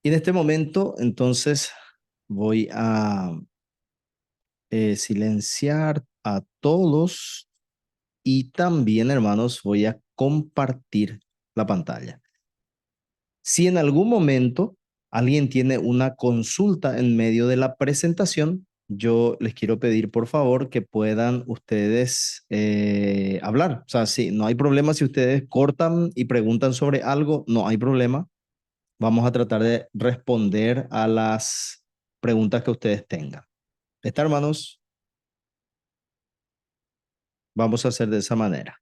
Y en este momento, entonces, voy a silenciar a todos y también, hermanos, voy a compartir la pantalla. Si en algún momento alguien tiene una consulta en medio de la presentación, yo les quiero pedir por favor que puedan ustedes hablar. O sea, sí, no hay problema si ustedes cortan y preguntan sobre algo, no hay problema. Vamos a tratar de responder a las preguntas que ustedes tengan. ¿Está, hermanos? Vamos a hacer de esa manera.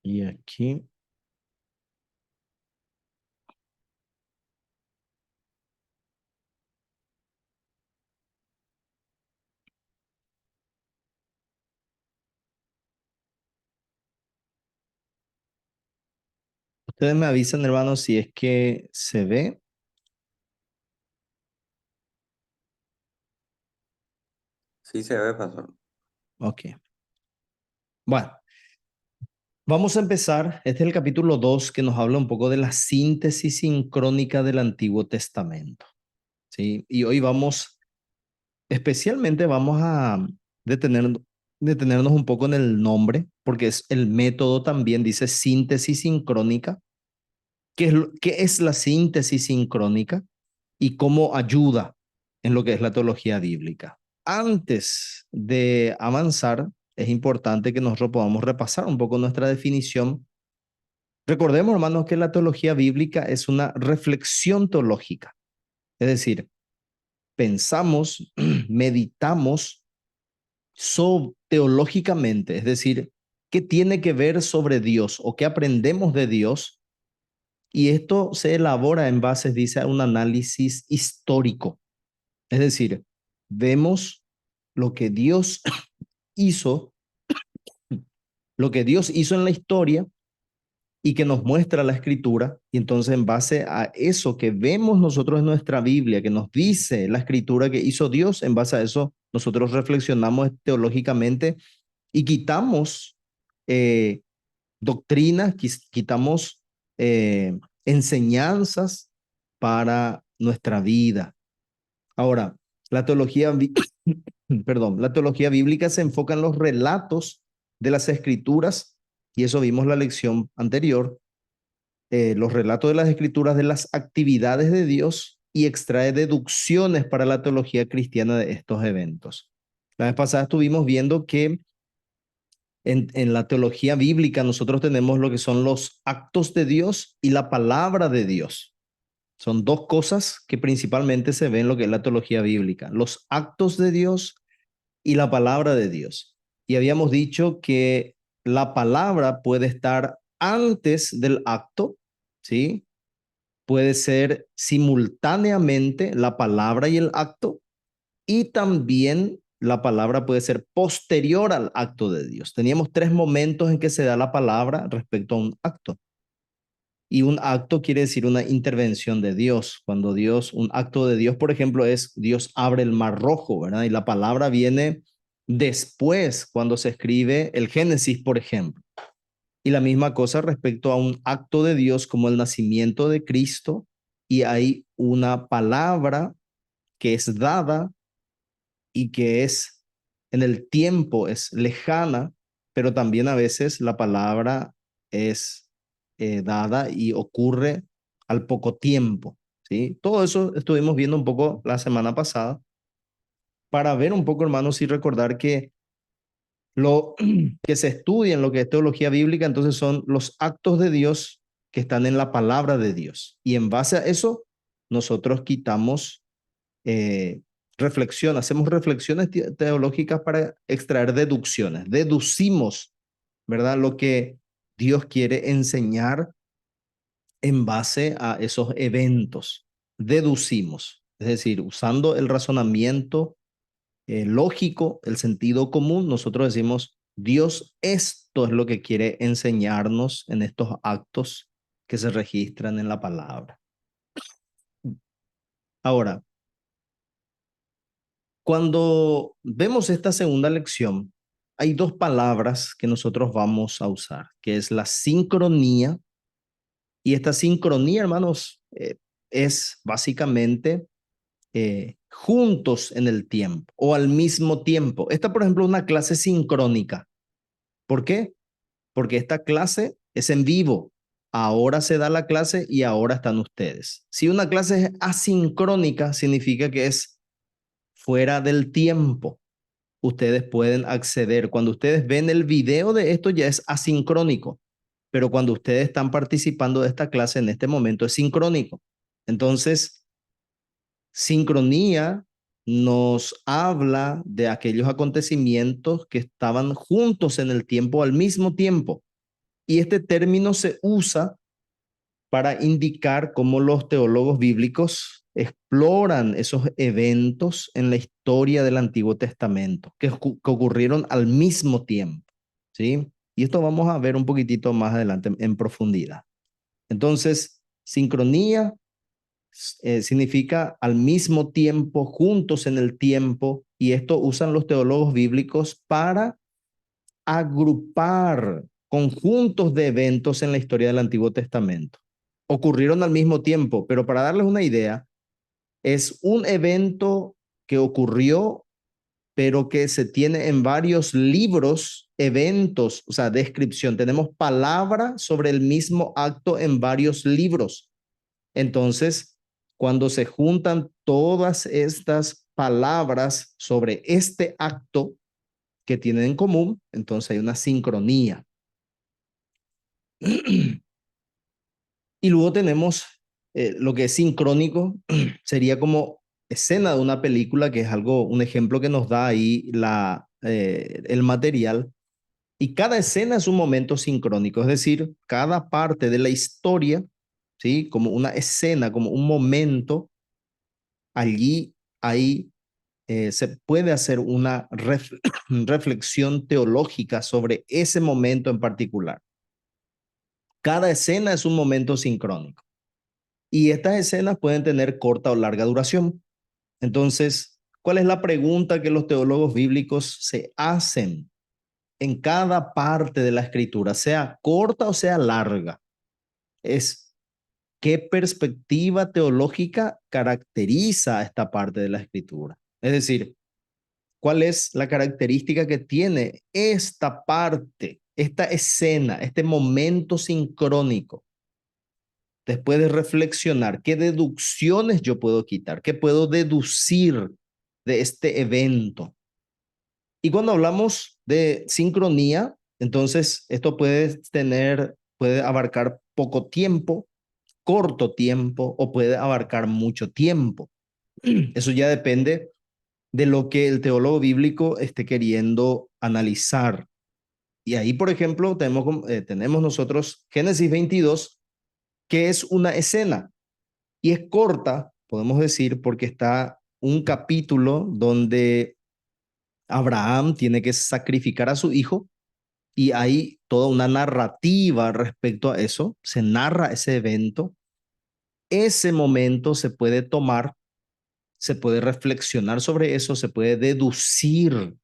Y aquí, ustedes me avisan, hermanos, si es que se ve. Sí se ve, pastor. Ok. Bueno, vamos a empezar. Este es el capítulo 2 que nos habla un poco de la síntesis sincrónica del Antiguo Testamento. ¿Sí? Y hoy especialmente vamos a detener, detenernos un poco en el nombre, porque es el método también, dice síntesis sincrónica. ¿Qué es la síntesis sincrónica y cómo ayuda en lo que es la teología bíblica? Antes de avanzar, es importante que nosotros podamos repasar un poco nuestra definición. Recordemos, hermanos, que la teología bíblica es una reflexión teológica, es decir, pensamos, meditamos teológicamente, es decir, qué tiene que ver sobre Dios o qué aprendemos de Dios. Y esto se elabora en base, dice, a un análisis histórico. Es decir, vemos lo que Dios hizo, lo que Dios hizo en la historia y que nos muestra la escritura. Y entonces en base a eso que vemos nosotros en nuestra Biblia, que nos dice la escritura que hizo Dios, en base a eso nosotros reflexionamos teológicamente y quitamos eh, doctrinas, quitamos enseñanzas para nuestra vida. Ahora, la teología, perdón, la teología bíblica se enfoca en los relatos de las escrituras, y eso vimos la lección anterior, los relatos de las escrituras de las actividades de Dios y extrae deducciones para la teología cristiana de estos eventos. La vez pasada estuvimos viendo que en la teología bíblica nosotros tenemos lo que son los actos de Dios y la palabra de Dios. Son dos cosas que principalmente se ven en lo que es la teología bíblica, los actos de Dios y la palabra de Dios. Y habíamos dicho que la palabra puede estar antes del acto, ¿sí? Puede ser simultáneamente la palabra y el acto, y también la palabra puede ser posterior al acto de Dios. Teníamos tres momentos en que se da la palabra respecto a un acto. Y un acto quiere decir una intervención de Dios. Cuando Dios, un acto de Dios, por ejemplo, es Dios abre el mar rojo, ¿verdad? Y la palabra viene después, cuando se escribe el Génesis, por ejemplo. Y la misma cosa respecto a un acto de Dios como el nacimiento de Cristo. Y hay una palabra que es dada y que es en el tiempo, es lejana, pero también a veces la palabra es dada y ocurre al poco tiempo, ¿sí? Todo eso estuvimos viendo un poco la semana pasada para ver un poco, hermanos, y recordar que lo que se estudia en lo que es teología bíblica, entonces son los actos de Dios que están en la palabra de Dios. Y en base a eso, nosotros quitamos eh, hacemos reflexiones teológicas para extraer deducciones. Deducimos, ¿verdad? Lo que Dios quiere enseñar en base a esos eventos. Deducimos, es decir, usando el razonamiento lógico, el sentido común, nosotros decimos, Dios esto Esto es lo que quiere enseñarnos en estos actos que se registran en la palabra. Ahora, cuando vemos esta segunda lección, hay dos palabras que nosotros vamos a usar, que es la sincronía. Y esta sincronía, hermanos, es básicamente juntos en el tiempo o al mismo tiempo. Esta, por ejemplo, es una clase sincrónica. ¿Por qué? Porque esta clase es en vivo. Ahora se da la clase y ahora están ustedes. Si una clase es asincrónica, significa que es fuera del tiempo. Ustedes pueden acceder. Cuando ustedes ven el video de esto ya es asincrónico, pero cuando ustedes están participando de esta clase en este momento es sincrónico. Entonces, sincronía nos habla de aquellos acontecimientos que estaban juntos en el tiempo al mismo tiempo. Y este término se usa para indicar cómo los teólogos bíblicos exploran esos eventos en la historia del Antiguo Testamento, que ocurrieron al mismo tiempo, ¿sí? Y esto vamos a ver un poquitito más adelante en profundidad. Entonces, sincronía significa al mismo tiempo, juntos en el tiempo, y esto usan los teólogos bíblicos para agrupar conjuntos de eventos en la historia del Antiguo Testamento. Ocurrieron al mismo tiempo, pero para darles una idea, es un evento que ocurrió, pero que se tiene en varios libros, eventos, o sea, descripción. Tenemos palabra sobre el mismo acto en varios libros. Entonces, cuando se juntan todas estas palabras sobre este acto que tienen en común, entonces hay una sincronía. Y luego tenemos lo que es sincrónico, sería como escena de una película, que es algo, un ejemplo que nos da ahí el material. Y cada escena es un momento sincrónico, es decir, cada parte de la historia, ¿sí? Como una escena, como un momento, allí, ahí se puede hacer una reflexión teológica sobre ese momento en particular. Cada escena es un momento sincrónico. Y estas escenas pueden tener corta o larga duración. Entonces, ¿cuál es la pregunta que los teólogos bíblicos se hacen en cada parte de la escritura, sea corta o sea larga? Es qué perspectiva teológica caracteriza esta parte de la escritura. Es decir, ¿cuál es la característica que tiene esta parte, esta escena, este momento sincrónico? Después de reflexionar, ¿qué deducciones yo puedo quitar? ¿Qué puedo deducir de este evento? Y cuando hablamos de sincronía, entonces esto puede abarcar poco tiempo, corto tiempo o puede abarcar mucho tiempo. Eso ya depende de lo que el teólogo bíblico esté queriendo analizar. Y ahí, por ejemplo, tenemos nosotros Génesis 22, que es una escena y es corta, podemos decir, porque está un capítulo donde Abraham tiene que sacrificar a su hijo y hay toda una narrativa respecto a eso, se narra ese evento. Ese momento se puede tomar, se puede reflexionar sobre eso, se puede deducir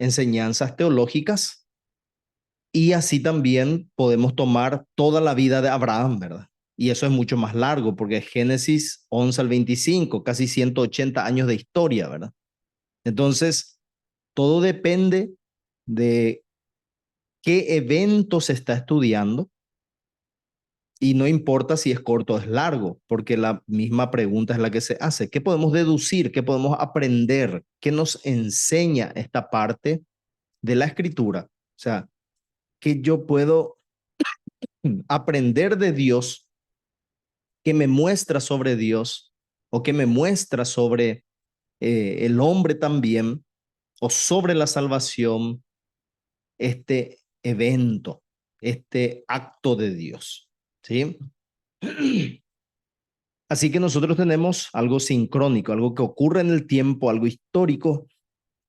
enseñanzas teológicas y así también podemos tomar toda la vida de Abraham, ¿verdad? Y eso es mucho más largo porque es Génesis 11 al 25, casi 180 años de historia, ¿verdad? Entonces, todo depende de qué evento se está estudiando y no importa si es corto o es largo, porque la misma pregunta es la que se hace. ¿Qué podemos deducir? ¿Qué podemos aprender? ¿Qué nos enseña esta parte de la escritura? O sea, ¿qué yo puedo aprender de Dios, que me muestra sobre Dios o que me muestra sobre el hombre también o sobre la salvación, este evento, este acto de Dios? ¿Sí? Así que nosotros tenemos algo sincrónico, algo que ocurre en el tiempo, algo histórico,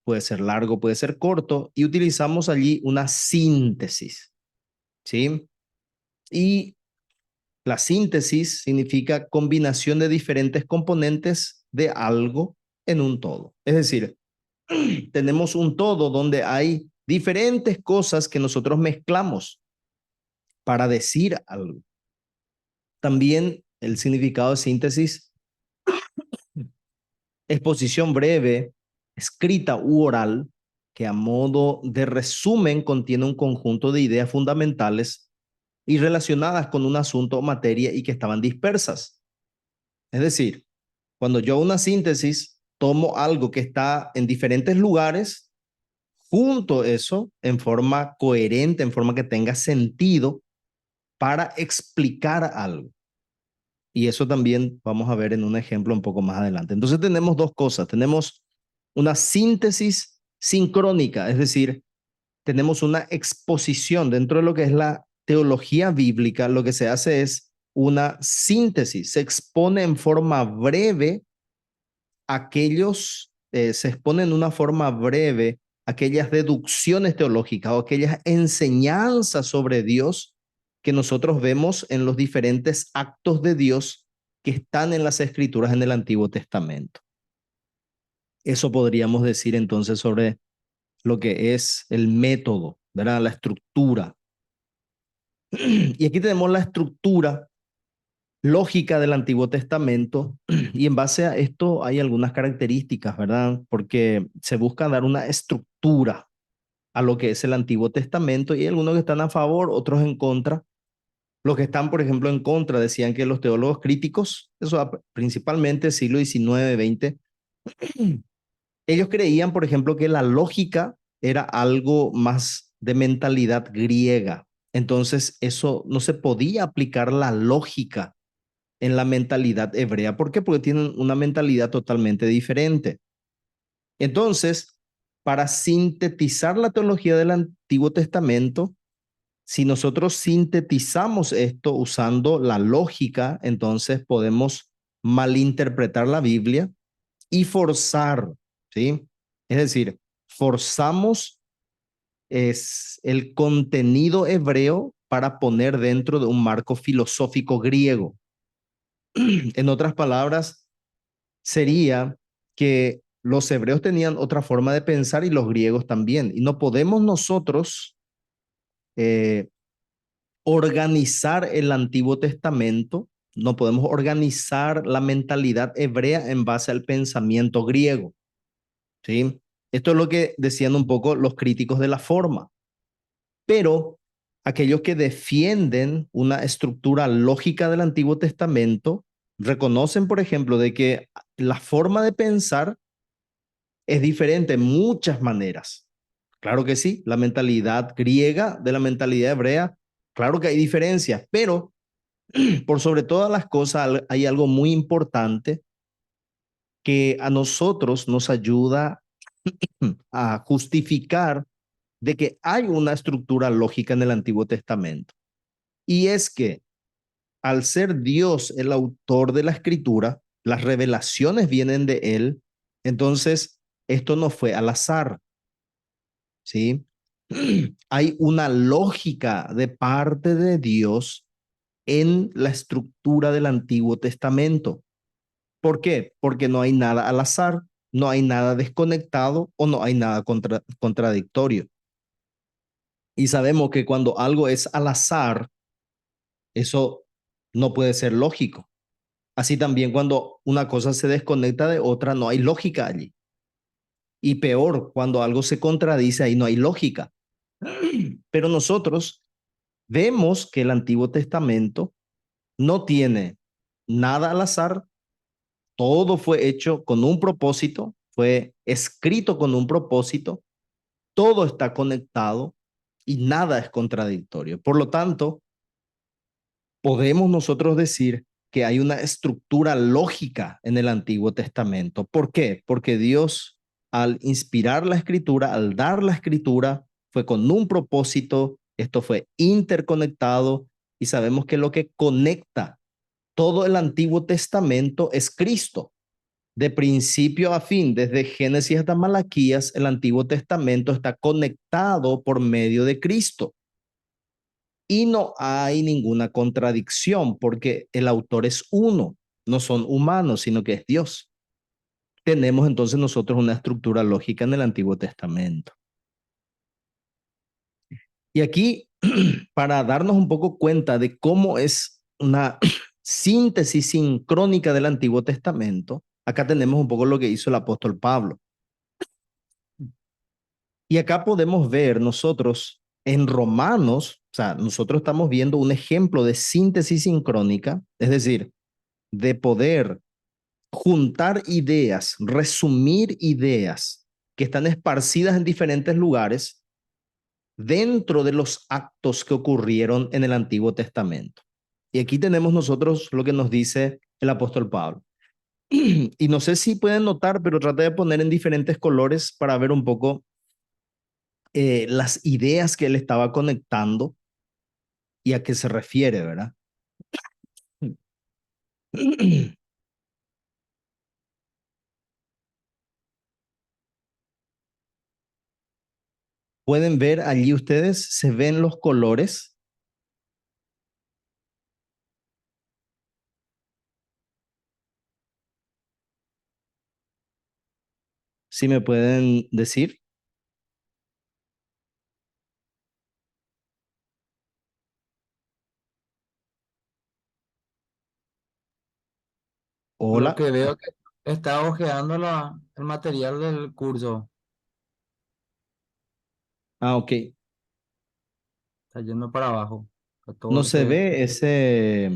puede ser largo, puede ser corto, y utilizamos allí una síntesis, ¿sí? Y la síntesis significa combinación de diferentes componentes de algo en un todo. Es decir, tenemos un todo donde hay diferentes cosas que nosotros mezclamos para decir algo. También el significado de síntesis: exposición breve, escrita u oral, que a modo de resumen contiene un conjunto de ideas fundamentales y relacionadas con un asunto o materia y que estaban dispersas. Es decir, cuando yo hago una síntesis, tomo algo que está en diferentes lugares, junto eso en forma coherente, en forma que tenga sentido para explicar algo. Y eso también vamos a ver en un ejemplo un poco más adelante. Entonces tenemos dos cosas. Tenemos una síntesis sincrónica, es decir, tenemos una exposición dentro de lo que es la teología bíblica. Lo que se hace es una síntesis, se expone en forma breve se exponen en una forma breve aquellas deducciones teológicas o aquellas enseñanzas sobre Dios que nosotros vemos en los diferentes actos de Dios que están en las escrituras en el Antiguo Testamento. Eso podríamos decir entonces sobre lo que es el método, ¿verdad? La estructura. Y aquí tenemos la estructura lógica del Antiguo Testamento, y en base a esto hay algunas características, ¿verdad? Porque se busca dar una estructura a lo que es el Antiguo Testamento, y hay algunos que están a favor, otros en contra. Los que están, por ejemplo, en contra decían que los teólogos críticos, eso principalmente siglo XIX, XX, ellos creían, por ejemplo, que la lógica era algo más de mentalidad griega. Entonces, eso no se podía aplicar la lógica en la mentalidad hebrea. ¿Por qué? Porque tienen una mentalidad totalmente diferente. Entonces, para sintetizar la teología del Antiguo Testamento, si nosotros sintetizamos esto usando la lógica, entonces podemos malinterpretar la Biblia y forzar, ¿sí? Es decir, forzamos el contenido hebreo para poner dentro de un marco filosófico griego. En otras palabras, sería que los hebreos tenían otra forma de pensar y los griegos también. Y no podemos nosotros eh, organizar el Antiguo Testamento, no podemos organizar la mentalidad hebrea en base al pensamiento griego, ¿sí? Esto es lo que decían un poco los críticos de la forma. Pero aquellos que defienden una estructura lógica del Antiguo Testamento reconocen, por ejemplo, de que la forma de pensar es diferente en muchas maneras. Claro que sí, la mentalidad griega de la mentalidad hebrea, claro que hay diferencias, pero por sobre todas las cosas hay algo muy importante que a nosotros nos ayuda a justificar de que hay una estructura lógica en el Antiguo Testamento. Y es que al ser Dios el autor de la escritura, las revelaciones vienen de él, entonces esto no fue al azar, ¿sí? Hay una lógica de parte de Dios en la estructura del Antiguo Testamento. ¿Por qué? Porque no hay nada al azar, no hay nada desconectado o no hay nada contradictorio. Y sabemos que cuando algo es al azar, eso no puede ser lógico. Así también cuando una cosa se desconecta de otra, no hay lógica allí. Y peor, cuando algo se contradice, ahí no hay lógica. Pero nosotros vemos que el Antiguo Testamento no tiene nada al azar, todo fue hecho con un propósito, fue escrito con un propósito, todo está conectado y nada es contradictorio. Por lo tanto, podemos nosotros decir que hay una estructura lógica en el Antiguo Testamento. ¿Por qué? Porque Dios, al inspirar la escritura, al dar la escritura, fue con un propósito, esto fue interconectado, y sabemos que lo que conecta todo el Antiguo Testamento es Cristo. de principio a fin, desde Génesis hasta Malaquías, el Antiguo Testamento está conectado por medio de Cristo. Y no hay ninguna contradicción porque el autor es uno, no son humanos, sino que es Dios. Tenemos entonces nosotros una estructura lógica en el Antiguo Testamento. Y aquí, para darnos un poco cuenta de cómo es una síntesis sincrónica del Antiguo Testamento, acá tenemos un poco lo que hizo el apóstol Pablo. Y acá podemos ver nosotros en Romanos, o sea, nosotros estamos viendo un ejemplo de síntesis sincrónica, es decir, de poder juntar ideas, resumir ideas que están esparcidas en diferentes lugares dentro de los actos que ocurrieron en el Antiguo Testamento. Y aquí tenemos nosotros lo que nos dice el apóstol Pablo. Y no sé si pueden notar, pero traté de poner en diferentes colores para ver un poco las ideas que él estaba conectando y a qué se refiere, ¿verdad? Pueden ver allí ustedes, se ven los colores. Si me pueden decir. Lo Hola. que veo que está hojeando el material del curso, Ah, ok. está yendo para abajo. A No todo se ve ese,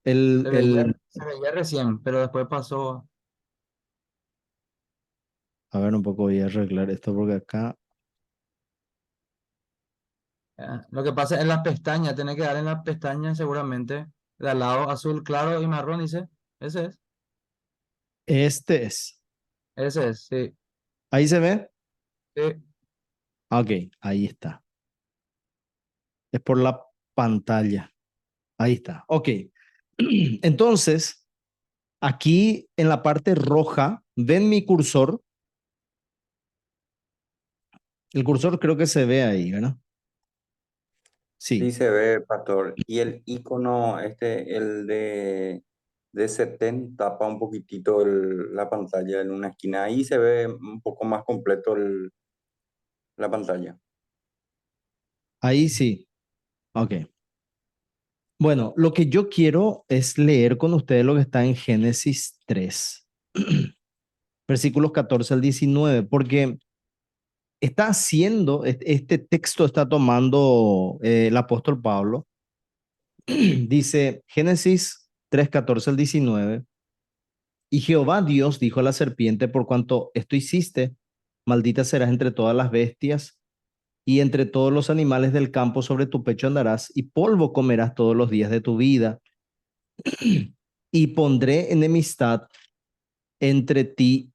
el, se veía recién, pero después pasó. a ver, un poco voy a arreglar esto porque acá, Lo que pasa en las pestañas, tiene que dar en las pestañas seguramente, de al lado azul claro y marrón, dice. Ese es, este es. ese es, sí. Ahí se ve. Sí. Ah, ok, ahí está. Es por la pantalla. Ahí está. Ok. Entonces, aquí en la parte roja, ven mi cursor. El cursor creo que se ve ahí, ¿verdad? Sí Sí. se ve, pastor. Y el icono, el de 70 tapa un poquitito la pantalla en una esquina. Ahí se ve un poco más completo la pantalla. Ahí sí. Ok. Bueno, lo que yo quiero es leer con ustedes lo que está en Génesis 3, versículos 14 al 19, porque está haciendo, este texto está tomando el apóstol Pablo. Dice Génesis 3, 14 al 19, y Jehová Dios dijo a la serpiente, por cuanto esto hiciste, maldita serás entre todas las bestias y entre todos los animales del campo, sobre tu pecho andarás y polvo comerás todos los días de tu vida. Y pondré enemistad entre ti,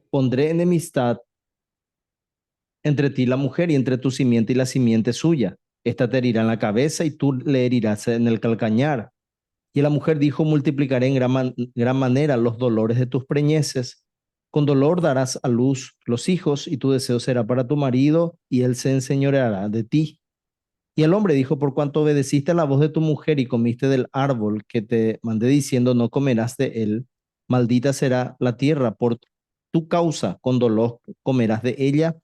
pondré enemistad entre ti y la mujer y entre tu simiente y la simiente suya. Esta te herirá en la cabeza y tú le herirás en el calcañar. Y la mujer dijo, multiplicaré en gran manera los dolores de tus preñeces. Con dolor darás a luz los hijos y tu deseo será para tu marido y él se enseñoreará de ti. Y el hombre dijo, por cuanto obedeciste a la voz de tu mujer y comiste del árbol que te mandé diciendo, no comerás de él, maldita será la tierra por tu causa, con dolor comerás de ella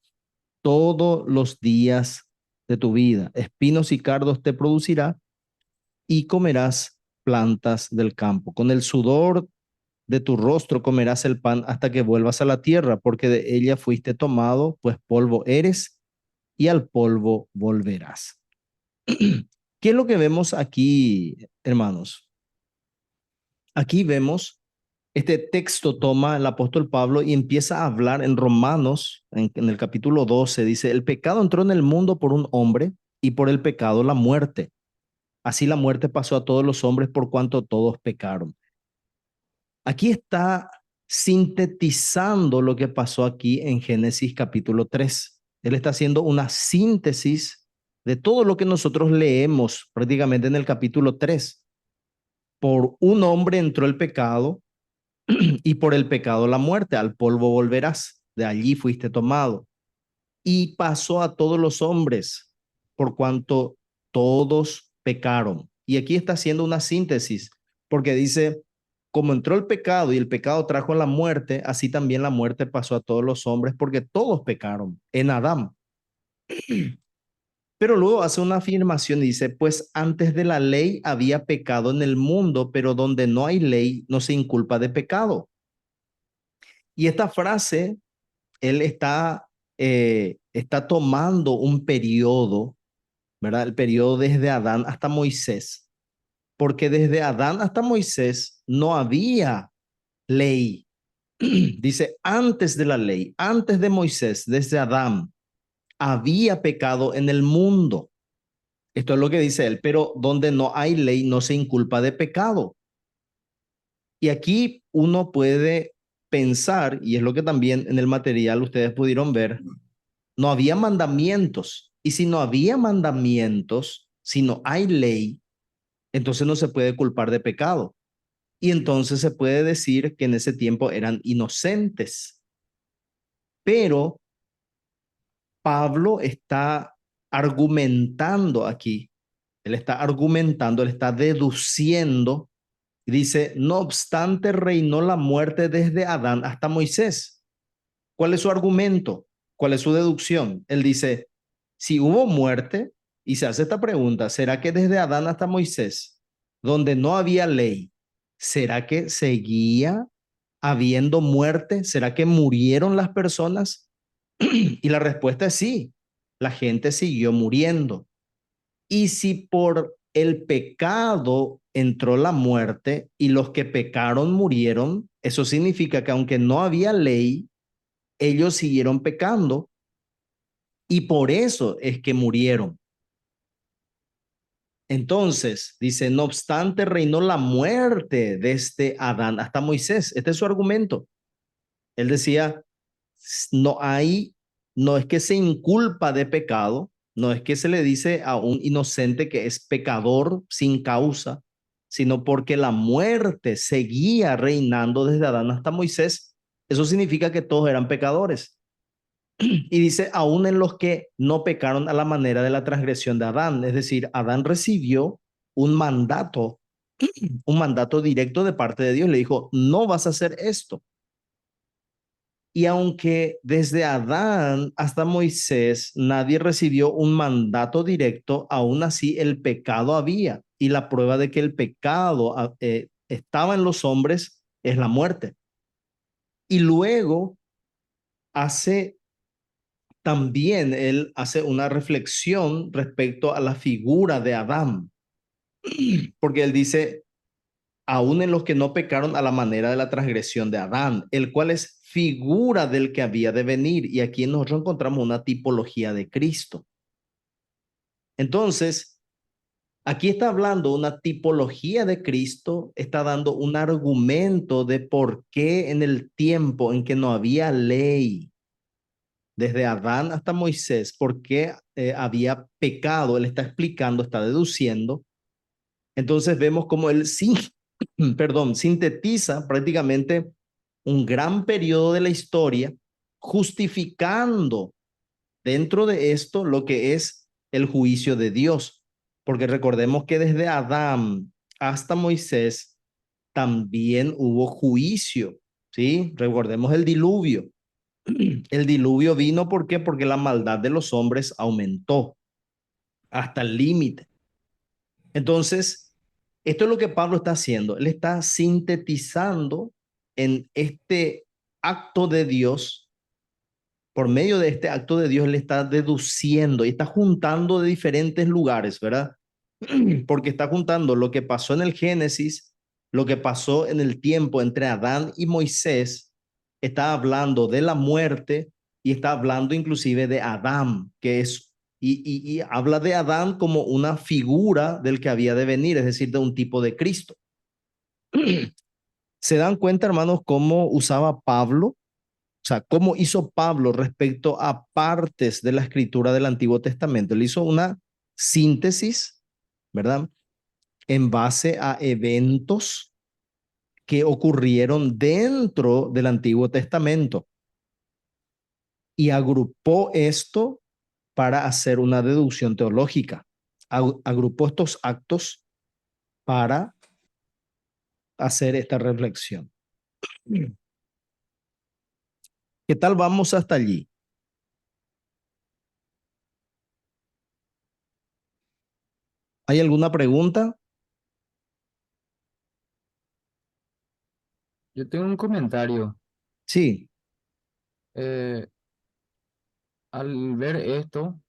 todos los días de tu vida. Espinos y cardos te producirá y comerás plantas del campo. Con el sudor de tu rostro comerás el pan hasta que vuelvas a la tierra, porque de ella fuiste tomado, pues polvo eres y al polvo volverás. ¿Qué es lo que vemos aquí, hermanos? Aquí vemos, este texto toma el apóstol Pablo y empieza a hablar en Romanos, en el capítulo 12, dice, el pecado entró en el mundo por un hombre y por el pecado la muerte. Así la muerte pasó a todos los hombres por cuanto todos pecaron. Aquí está sintetizando lo que pasó aquí en Génesis capítulo 3. Él está haciendo una síntesis de todo lo que nosotros leemos prácticamente en el capítulo 3. por un hombre entró el pecado y por el pecado la muerte. Al polvo volverás, de allí fuiste tomado. Y pasó a todos los hombres, por cuanto todos pecaron. Y aquí está haciendo una síntesis, porque dice, como entró el pecado y el pecado trajo la muerte, así también la muerte pasó a todos los hombres, porque todos pecaron en Adán. Pero luego hace una afirmación y dice, pues antes de la ley había pecado en el mundo, pero donde no hay ley no se inculpa de pecado. Y esta frase, él está tomando un periodo, ¿verdad? El periodo desde Adán hasta Moisés, porque desde Adán hasta Moisés no había ley. Dice, antes de la ley, antes de Moisés, desde Adán, había pecado en el mundo. Esto es lo que dice él, pero donde no hay ley no se inculpa de pecado. Y aquí uno puede pensar, y es lo que también en el material ustedes pudieron ver, no había mandamientos. Y si no había mandamientos, si no hay ley, entonces no se puede culpar de pecado. Y entonces se puede decir que en ese tiempo eran inocentes. Pero Pablo está argumentando aquí, él está deduciendo, y dice, no obstante reinó la muerte desde Adán hasta Moisés. ¿Cuál es su argumento? ¿Cuál es su deducción? Él dice, si hubo muerte, y se hace esta pregunta, ¿será que desde Adán hasta Moisés, donde no había ley, será que seguía habiendo muerte? ¿Será que murieron las personas? Y la respuesta es sí, la gente siguió muriendo. Y si por el pecado entró la muerte y los que pecaron murieron, eso significa que aunque no había ley, ellos siguieron pecando y por eso es que murieron. Entonces, dice, no obstante, reinó la muerte desde Adán hasta Moisés. Este es su argumento. Él decía, no hay, no es que se inculpa de pecado, no es que se le dice a un inocente que es pecador sin causa, sino porque la muerte seguía reinando desde Adán hasta Moisés. Eso significa que todos eran pecadores. Y dice, aún en los que no pecaron a la manera de la transgresión de Adán, es decir, Adán recibió un mandato directo de parte de Dios. Le dijo, no vas a hacer esto. Y aunque desde Adán hasta Moisés nadie recibió un mandato directo, aún así el pecado había. Y la prueba de que el pecado estaba en los hombres es la muerte. Y luego hace también, él hace una reflexión respecto a la figura de Adán, porque él dice, aún en los que no pecaron a la manera de la transgresión de Adán, el cual es figura del que había de venir. Y aquí nosotros encontramos una tipología de Cristo. Entonces, aquí está hablando una tipología de Cristo, está dando un argumento de por qué en el tiempo en que no había ley, desde Adán hasta Moisés, por qué había pecado, él está explicando, está deduciendo. Entonces vemos como él sí, perdón, sintetiza prácticamente un gran periodo de la historia, justificando dentro de esto lo que es el juicio de Dios. Porque recordemos que desde Adán hasta Moisés también hubo juicio, ¿sí? Recordemos el diluvio. El diluvio vino, ¿por qué? Porque la maldad de los hombres aumentó hasta el límite. Entonces, esto es lo que Pablo está haciendo. Él está sintetizando en este acto de Dios, por medio de este acto de Dios, él está deduciendo y está juntando de diferentes lugares, ¿verdad? Porque está juntando lo que pasó en el Génesis, lo que pasó en el tiempo entre Adán y Moisés, está hablando de la muerte y está hablando inclusive de Adán, que es, y habla de Adán como una figura del que había de venir, es decir, de un tipo de Cristo. ¿Se dan cuenta, hermanos, cómo usaba Pablo? O sea, cómo hizo Pablo respecto a partes de la escritura del Antiguo Testamento. Él hizo una síntesis, ¿verdad? en base a eventos que ocurrieron dentro del Antiguo Testamento y agrupó esto para hacer una deducción teológica. Agrupó estos actos para hacer esta reflexión. ¿Qué tal vamos hasta allí? ¿Hay alguna pregunta? Yo tengo un comentario. Sí, Eh, Al ver esto,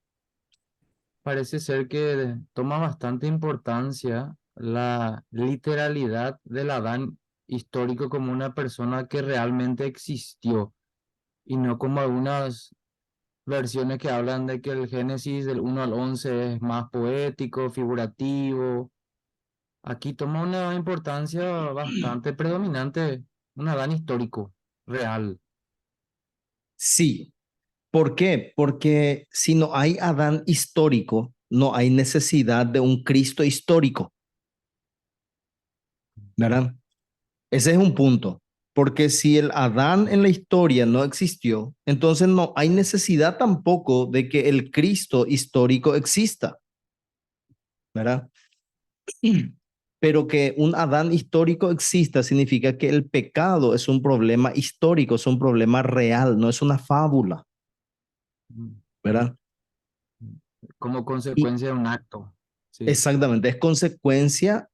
parece ser que toma bastante importancia la literalidad del Adán histórico como una persona que realmente existió y no como algunas versiones que hablan de que el Génesis del 1 al 11 es más poético, figurativo. Aquí toma una importancia bastante predominante un Adán histórico, real. sí. ¿Por qué? Porque si no hay Adán histórico, no hay necesidad de un Cristo histórico, ¿verdad? Ese es un punto. Porque si el Adán en la historia no existió, entonces no hay necesidad tampoco de que el Cristo histórico exista, ¿verdad? Pero que un Adán histórico exista significa que el pecado es un problema histórico, es un problema real, no es una fábula, Mm. ¿verdad? Como Y consecuencia de un acto. Sí. exactamente, es consecuencia,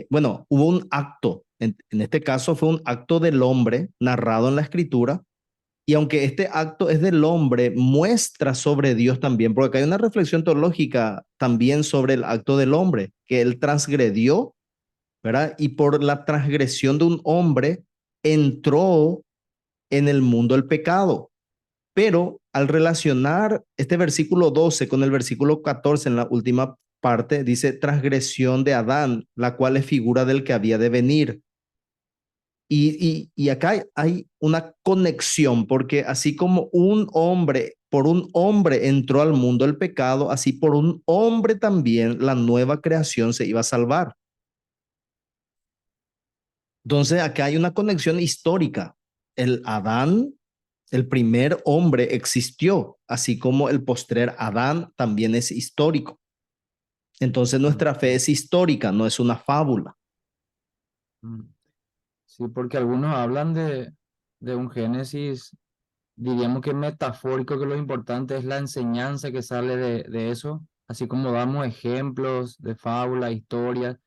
bueno, hubo un acto, en este caso fue un acto del hombre narrado en la escritura, y aunque este acto es del hombre, muestra sobre Dios también, porque acá hay una reflexión teológica también sobre el acto del hombre, que él transgredió, ¿verdad? Y por la transgresión de un hombre entró en el mundo el pecado. Pero al relacionar este versículo 12 con el versículo 14 en la última parte, dice transgresión de Adán, la cual es figura del que había de venir. Y acá hay una conexión, porque así como un hombre, por un hombre entró al mundo el pecado, así por un hombre también la nueva creación se iba a salvar. Entonces acá hay una conexión histórica. El Adán, el primer hombre existió, así como el postrer Adán también es histórico. Entonces Mm, nuestra fe es histórica, no es una fábula. mm. Sí, porque algunos hablan de un Génesis, diríamos que metafórico, que lo importante es la enseñanza que sale de eso, así como damos ejemplos de fábulas, historias.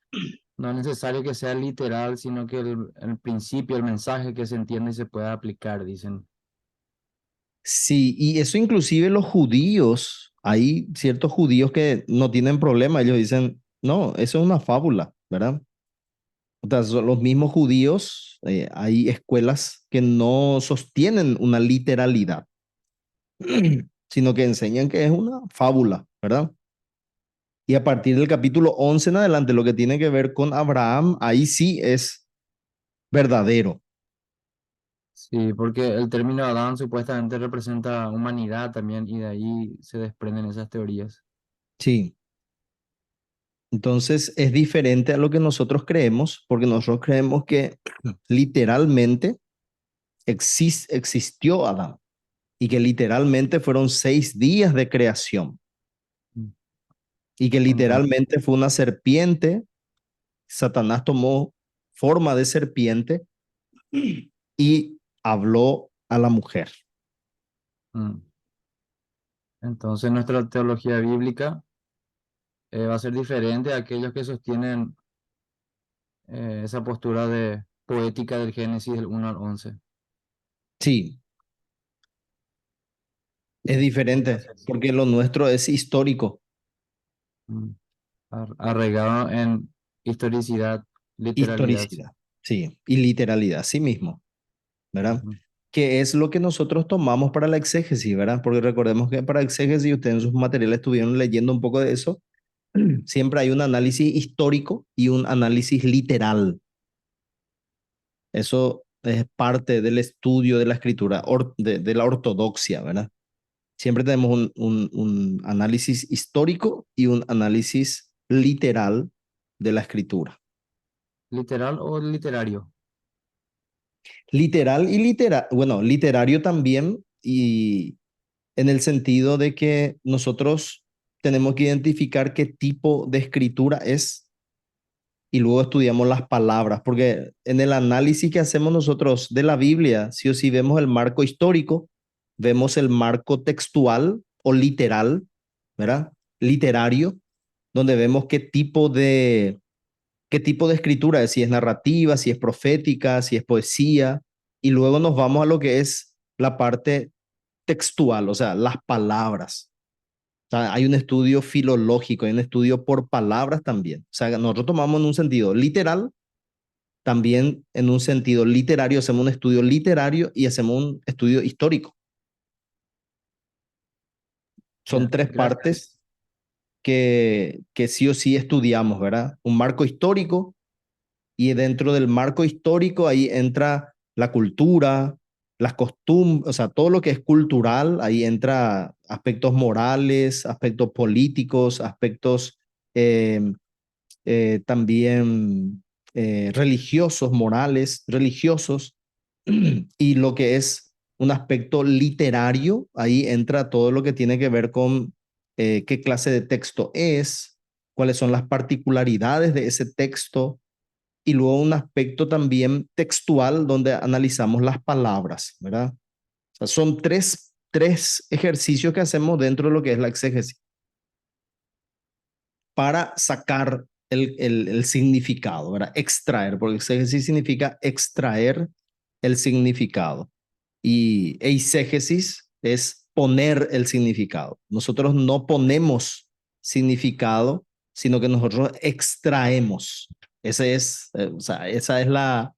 No es necesario que sea literal, sino que el principio, el mensaje que se entiende y se pueda aplicar, dicen. Sí, y eso inclusive los judíos, hay ciertos judíos que no tienen problema, ellos dicen, no, eso es una fábula, ¿verdad? O sea, son los mismos judíos, hay escuelas que no sostienen una literalidad, sino que enseñan que es una fábula, ¿verdad? Y a partir del capítulo 11 en adelante, lo que tiene que ver con Abraham, ahí sí es verdadero. Sí, porque el término Adán supuestamente representa humanidad también y de ahí se desprenden esas teorías. Sí. Entonces es diferente a lo que nosotros creemos, porque nosotros creemos que literalmente existió Adán y que literalmente fueron 6 días de creación Mm. y que Entonces, literalmente fue una serpiente. Satanás tomó forma de serpiente y habló a la mujer. mm. Entonces nuestra teología bíblica va a ser diferente a aquellos que sostienen esa postura de poética del Génesis del 1 al 11. Sí, es diferente Entonces, porque lo nuestro es histórico, mm, arraigado en historicidad, literalidad. historicidad, sí, y literalidad, sí mismo, ¿verdad? Ujú. Que es lo que nosotros tomamos para la exégesis, ¿verdad? Porque recordemos que para exégesis, ustedes en sus materiales estuvieron leyendo un poco de eso, siempre hay un análisis histórico y un análisis literal. Eso es parte del estudio de la escritura, de la ortodoxia, ¿verdad? Siempre tenemos un análisis histórico y un análisis literal de la escritura. ¿Literal o literario? Literal y bueno, literario también, y en el sentido de que nosotros tenemos que identificar qué tipo de escritura es y luego estudiamos las palabras, porque en el análisis que hacemos nosotros de la Biblia, sí o sí vemos el marco histórico, vemos el marco textual o literal, ¿verdad? Literario, donde vemos qué tipo de escritura es, si es narrativa, si es profética, si es poesía, y luego nos vamos a lo que es la parte textual, o sea, las palabras. O sea, hay un estudio filológico, hay un estudio por palabras también. O sea, nosotros tomamos en un sentido literal, también en un sentido literario, hacemos un estudio literario y hacemos un estudio histórico. Son Ya, tres gracias. partes que sí o sí estudiamos, ¿verdad? Un marco histórico, y dentro del marco histórico ahí entra la cultura, las costumbres, o sea, todo lo que es cultural, ahí entra aspectos morales, aspectos políticos, aspectos eh, también religiosos, morales, religiosos, y lo que es un aspecto literario, ahí entra todo lo que tiene que ver con qué clase de texto es, cuáles son las particularidades de ese texto, y luego un aspecto también textual donde analizamos las palabras, ¿verdad? O sea, son tres ejercicios que hacemos dentro de lo que es la exégesis para sacar el significado, ¿verdad? Extraer, porque exégesis significa extraer el significado. Y eisegesis es poner el significado. Nosotros no ponemos significado, sino que nosotros extraemos. Ese es, o sea, esa es la,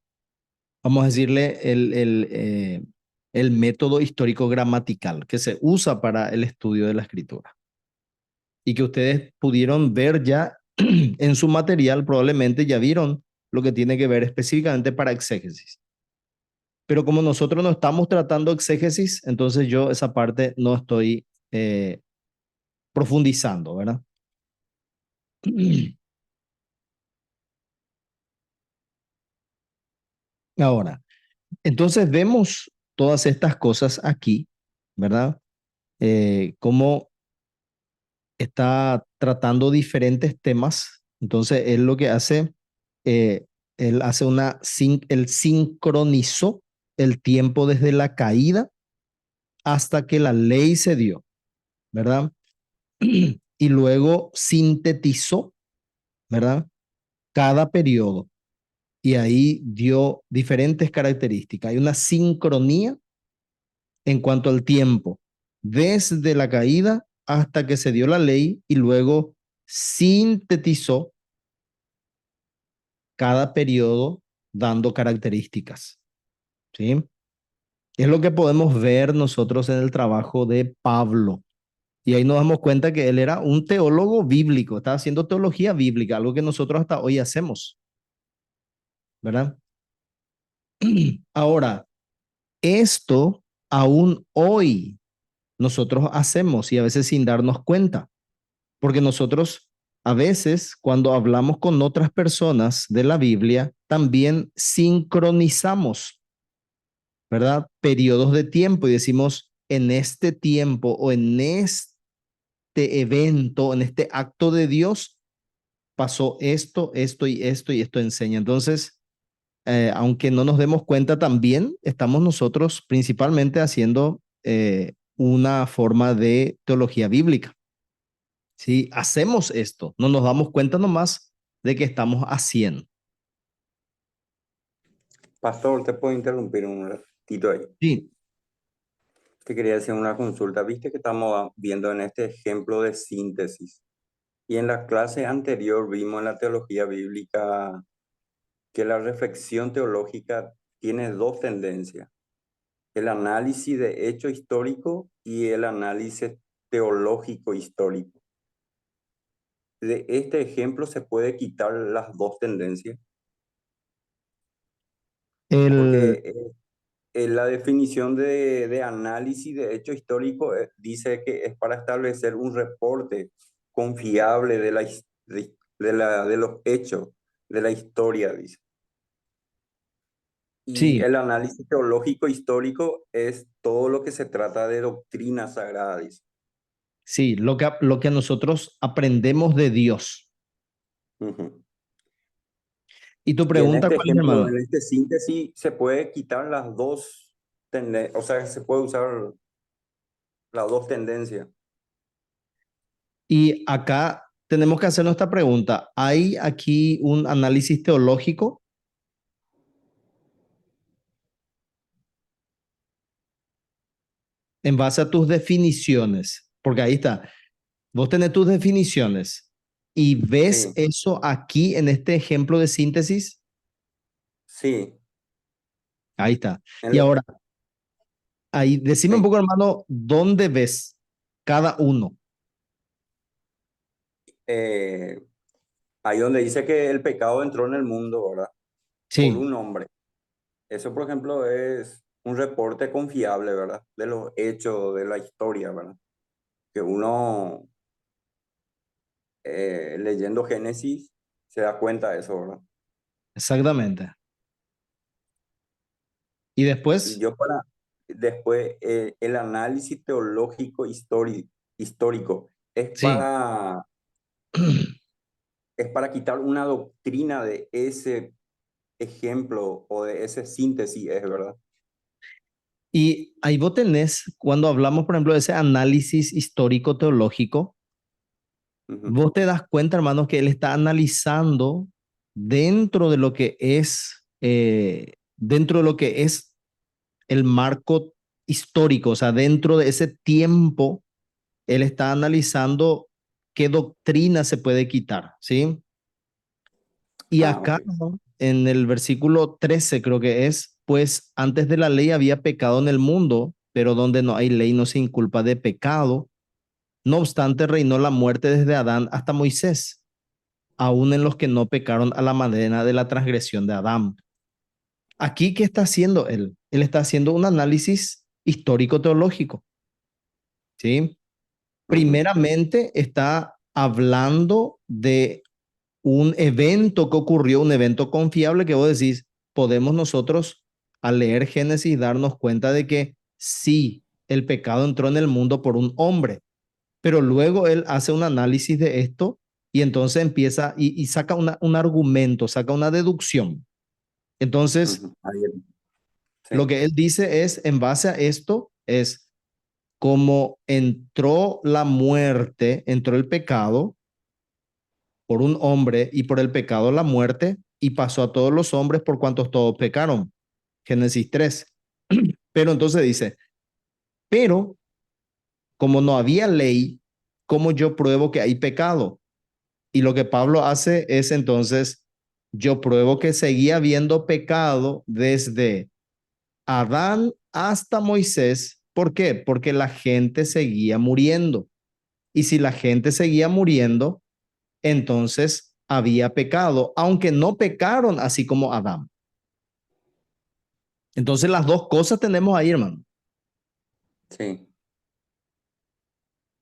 vamos a decirle, el método histórico gramatical que se usa para el estudio de la escritura y que ustedes pudieron ver ya en su material, probablemente ya vieron lo que tiene que ver específicamente para exégesis. Pero como nosotros no estamos tratando exégesis, entonces yo esa parte no estoy profundizando, ¿verdad? Ahora, entonces vemos todas estas cosas aquí, ¿verdad? Cómo está tratando diferentes temas. Entonces, él lo que hace, eh, él hace él sincronizó el tiempo desde la caída hasta que la ley se dio, ¿verdad? Y luego sintetizó, ¿verdad? Cada periodo. Y ahí dio diferentes características. Hay una sincronía en cuanto al tiempo, desde la caída hasta que se dio la ley, y luego sintetizó cada periodo dando características, ¿sí? Es lo que podemos ver nosotros en el trabajo de Pablo. Y ahí nos damos cuenta que él era un teólogo bíblico, estaba haciendo teología bíblica, algo que nosotros hasta hoy hacemos, ¿verdad? Ahora, esto aún hoy nosotros hacemos, y a veces sin darnos cuenta, porque nosotros a veces cuando hablamos con otras personas de la Biblia, también sincronizamos, ¿verdad? Periodos de tiempo, y decimos, en este tiempo o en este evento, en este acto de Dios, pasó esto, esto y esto y esto enseña. Entonces, aunque no nos demos cuenta, también estamos nosotros principalmente haciendo una forma de teología bíblica. Si hacemos esto, no nos damos cuenta nomás de que estamos haciendo. Pastor, te puedo interrumpir un ratito ahí. Sí, Te quería hacer una consulta. Viste que estamos viendo en este ejemplo de síntesis. Y en la clase anterior vimos en la teología bíblica que la reflexión teológica tiene dos tendencias: el análisis de hecho histórico y el análisis teológico histórico. De este ejemplo se puede quitar las dos tendencias, el, porque la definición de análisis de hecho histórico dice que es para establecer un reporte confiable de de los hechos, de la historia, dice. Y Sí, el análisis teológico histórico es todo lo que se trata de doctrina sagrada, dice. sí, lo que nosotros aprendemos de Dios. Ujú. ¿Y tu Y en pregunta este cuál es, ejemplo, hermano? en este síntesis, se puede quitar las dos tendencias, o sea, se puede usar las dos tendencias. Y acá tenemos que hacer nuestra pregunta. ¿Hay aquí un análisis teológico en base a tus definiciones? Porque ahí está. Vos tenés tus definiciones y ves Sí, eso aquí en este ejemplo de síntesis. sí. Ahí está. En Y lo- ahora, ahí, decime un sí. poco, hermano, ¿dónde ves cada uno? Eh, Ahí donde dice que el pecado entró en el mundo, ¿verdad? Por Sí, un hombre. Eso, por ejemplo, es un reporte confiable, ¿verdad? De los hechos, de la historia, ¿verdad? Que uno, leyendo Génesis, se da cuenta de eso, ¿verdad? exactamente. Y Y después, yo para, después, el análisis teológico histórico sí, es para quitar una doctrina de ese ejemplo o de ese síntesis, es verdad. y ahí vos tenés, cuando hablamos, por ejemplo, de ese análisis histórico teológico, Ujú. vos te das cuenta, hermanos, que él está analizando dentro de lo que es, dentro de lo que es el marco histórico, o sea, dentro de ese tiempo, él está analizando qué doctrina se puede quitar, ¿sí? Y Ah, acá, ok. ¿no? En el versículo 13 creo que es, pues antes de la ley había pecado en el mundo, pero donde no hay ley no se inculpa de pecado. No obstante, reinó la muerte desde Adán hasta Moisés, aún en los que no pecaron a la manera de la transgresión de Adán. Aquí, ¿qué está haciendo él? Él está haciendo un análisis histórico-teológico, ¿sí? Ujú. Primeramente está hablando de un evento que ocurrió, un evento confiable que vos decís, podemos nosotros al leer Génesis darnos cuenta de que sí, el pecado entró en el mundo por un hombre, pero luego él hace un análisis de esto y entonces empieza y saca un argumento, saca una deducción. Entonces, Ujú. Ahí, lo sí. que él dice es, en base a esto, es como entró la muerte, entró el pecado por un hombre y por el pecado la muerte y pasó a todos los hombres por cuantos todos pecaron. Génesis 3. Pero entonces dice, pero como no había ley, ¿cómo yo pruebo que hay pecado? Y lo que Pablo hace es entonces, yo pruebo que seguía habiendo pecado desde Adán hasta Moisés. ¿Por qué? Porque la gente seguía muriendo. Y si la gente seguía muriendo, entonces había pecado, aunque no pecaron así como Adán. Entonces las dos cosas tenemos ahí, hermano. Sí.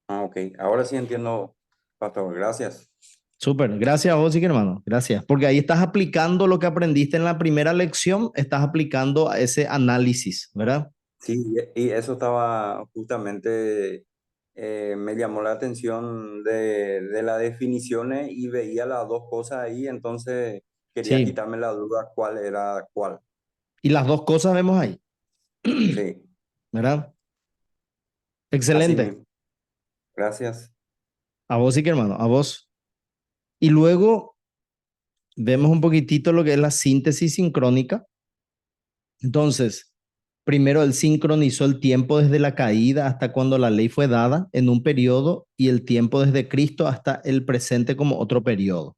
Ah, ok. Ahora sí entiendo, pastor. Gracias. Súper, gracias a vos, sí, hermano, gracias. Porque ahí estás aplicando lo que aprendiste en la primera lección, estás aplicando a ese análisis, ¿verdad? Sí, y eso estaba justamente, me llamó la atención de las definiciones y veía las dos cosas ahí, entonces quería Sí, quitarme la duda cuál era cuál. y las dos cosas vemos ahí, Sí, ¿verdad? así Excelente. mismo. Gracias. A vos sí que, hermano, a vos. Y luego vemos un poquitito lo que es la síntesis sincrónica. Entonces, primero él sincronizó el tiempo desde la caída hasta cuando la ley fue dada en un periodo y el tiempo desde Cristo hasta el presente como otro periodo.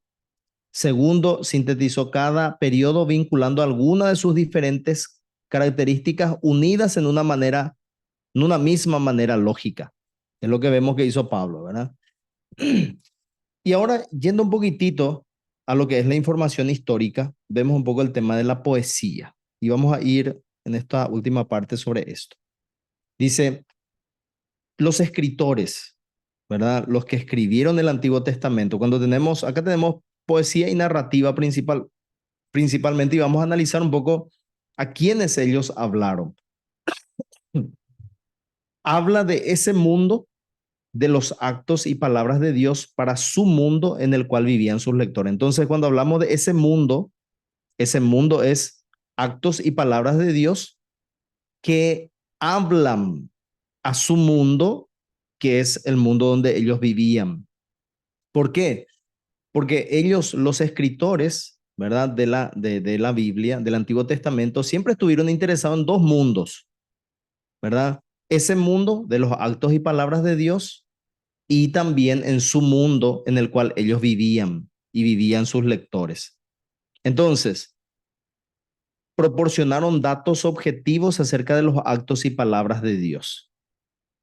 Segundo, sintetizó cada periodo vinculando alguna de sus diferentes características unidas en una manera, en una misma manera lógica. Es lo que vemos que hizo Pablo, ¿verdad? Y ahora, yendo un poquitito a lo que es la información histórica, vemos un poco el tema de la poesía. Y vamos a ir en esta última parte sobre esto. Dice, los escritores, ¿verdad? Los que escribieron el Antiguo Testamento. Cuando tenemos, acá tenemos poesía y narrativa principalmente, y vamos a analizar un poco a quiénes ellos hablaron. Habla de ese mundo, de los actos y palabras de Dios para su mundo en el cual vivían sus lectores. Entonces, cuando hablamos de ese mundo es actos y palabras de Dios que hablan a su mundo, que es el mundo donde ellos vivían. ¿Por qué? Porque ellos, los escritores, ¿verdad? De la Biblia, del Antiguo Testamento, siempre estuvieron interesados en dos mundos, ¿verdad? Ese mundo de los actos y palabras de Dios y también en su mundo en el cual ellos vivían y vivían sus lectores. Entonces, proporcionaron datos objetivos acerca de los actos y palabras de Dios.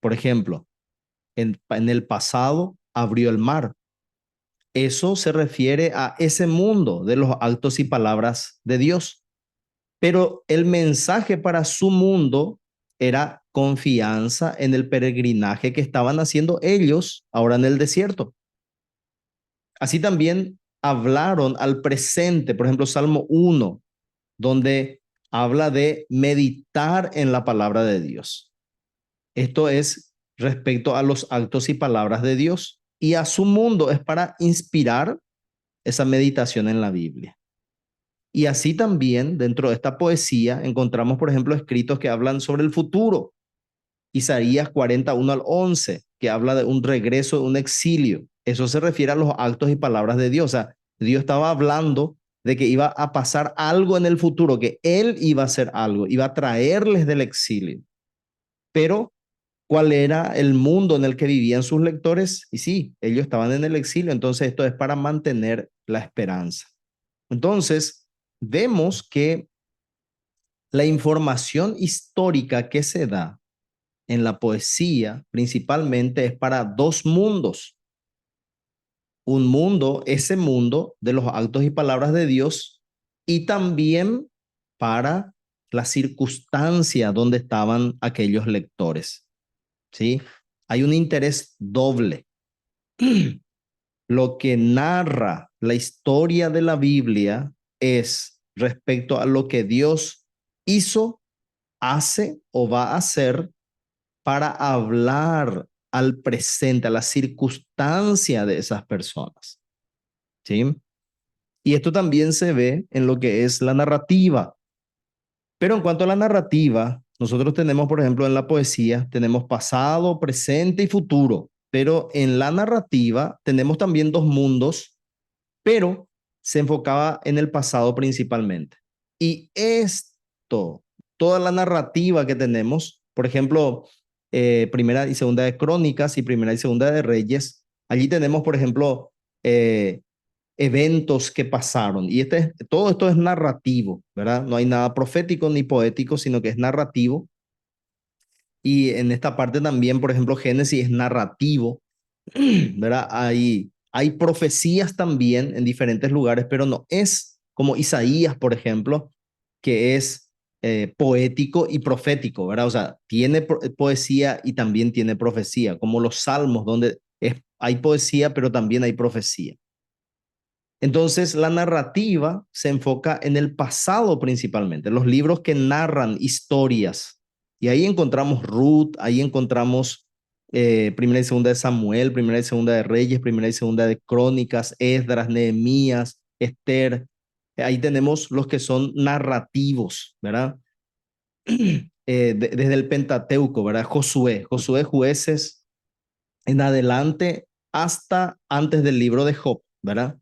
Por ejemplo, en el pasado abrió el mar. Eso se refiere a ese mundo de los actos y palabras de Dios. Pero el mensaje para su mundo era confianza en el peregrinaje que estaban haciendo ellos ahora en el desierto. Así también hablaron al presente, por ejemplo, Salmo 1, donde habla de meditar en la palabra de Dios. Esto es respecto a los actos y palabras de Dios, y a su mundo es para inspirar esa meditación en la Biblia. Y así también dentro de esta poesía encontramos, por ejemplo, escritos que hablan sobre el futuro. Isaías 41 al 11, que habla de un regreso, de un exilio. Eso se refiere a los actos y palabras de Dios. O sea, Dios estaba hablando de que iba a pasar algo en el futuro, que Él iba a hacer algo, iba a traerles del exilio. Pero, ¿cuál era el mundo en el que vivían sus lectores? Y sí, ellos estaban en el exilio, entonces esto es para mantener la esperanza. Entonces, vemos que la información histórica que se da en la poesía principalmente es para dos mundos. Un mundo, ese mundo de los actos y palabras de Dios, y también para la circunstancia donde estaban aquellos lectores. ¿Sí? Hay un interés doble. Lo que narra la historia de la Biblia es respecto a lo que Dios hizo, hace o va a hacer para hablar al presente, a la circunstancia de esas personas. ¿Sí? Y esto también se ve en lo que es la narrativa. Pero en cuanto a la narrativa, nosotros tenemos, por ejemplo, en la poesía, tenemos pasado, presente y futuro. Pero en la narrativa tenemos también dos mundos, pero se enfocaba en el pasado principalmente. Y esto, toda la narrativa que tenemos, por ejemplo, primera y segunda de Crónicas y primera y segunda de Reyes, allí tenemos, por ejemplo, eventos que pasaron. Y todo esto es narrativo, ¿verdad? No hay nada profético ni poético, sino que es narrativo. Y en esta parte también, por ejemplo, Génesis es narrativo, ¿verdad? Hay profecías también en diferentes lugares, pero no es como Isaías, por ejemplo, que es poético y profético, ¿verdad? O sea, tiene poesía y también tiene profecía, como los salmos, donde hay poesía, pero también hay profecía. Entonces, la narrativa se enfoca en el pasado principalmente, los libros que narran historias. Y ahí encontramos Ruth, ahí encontramos primera y segunda de Samuel, primera y segunda de Reyes, primera y segunda de Crónicas, Esdras, Nehemías, Esther. Ahí tenemos los que son narrativos, ¿verdad? Desde el Pentateuco, ¿verdad? Josué, jueces en adelante hasta antes del libro de Job, ¿verdad?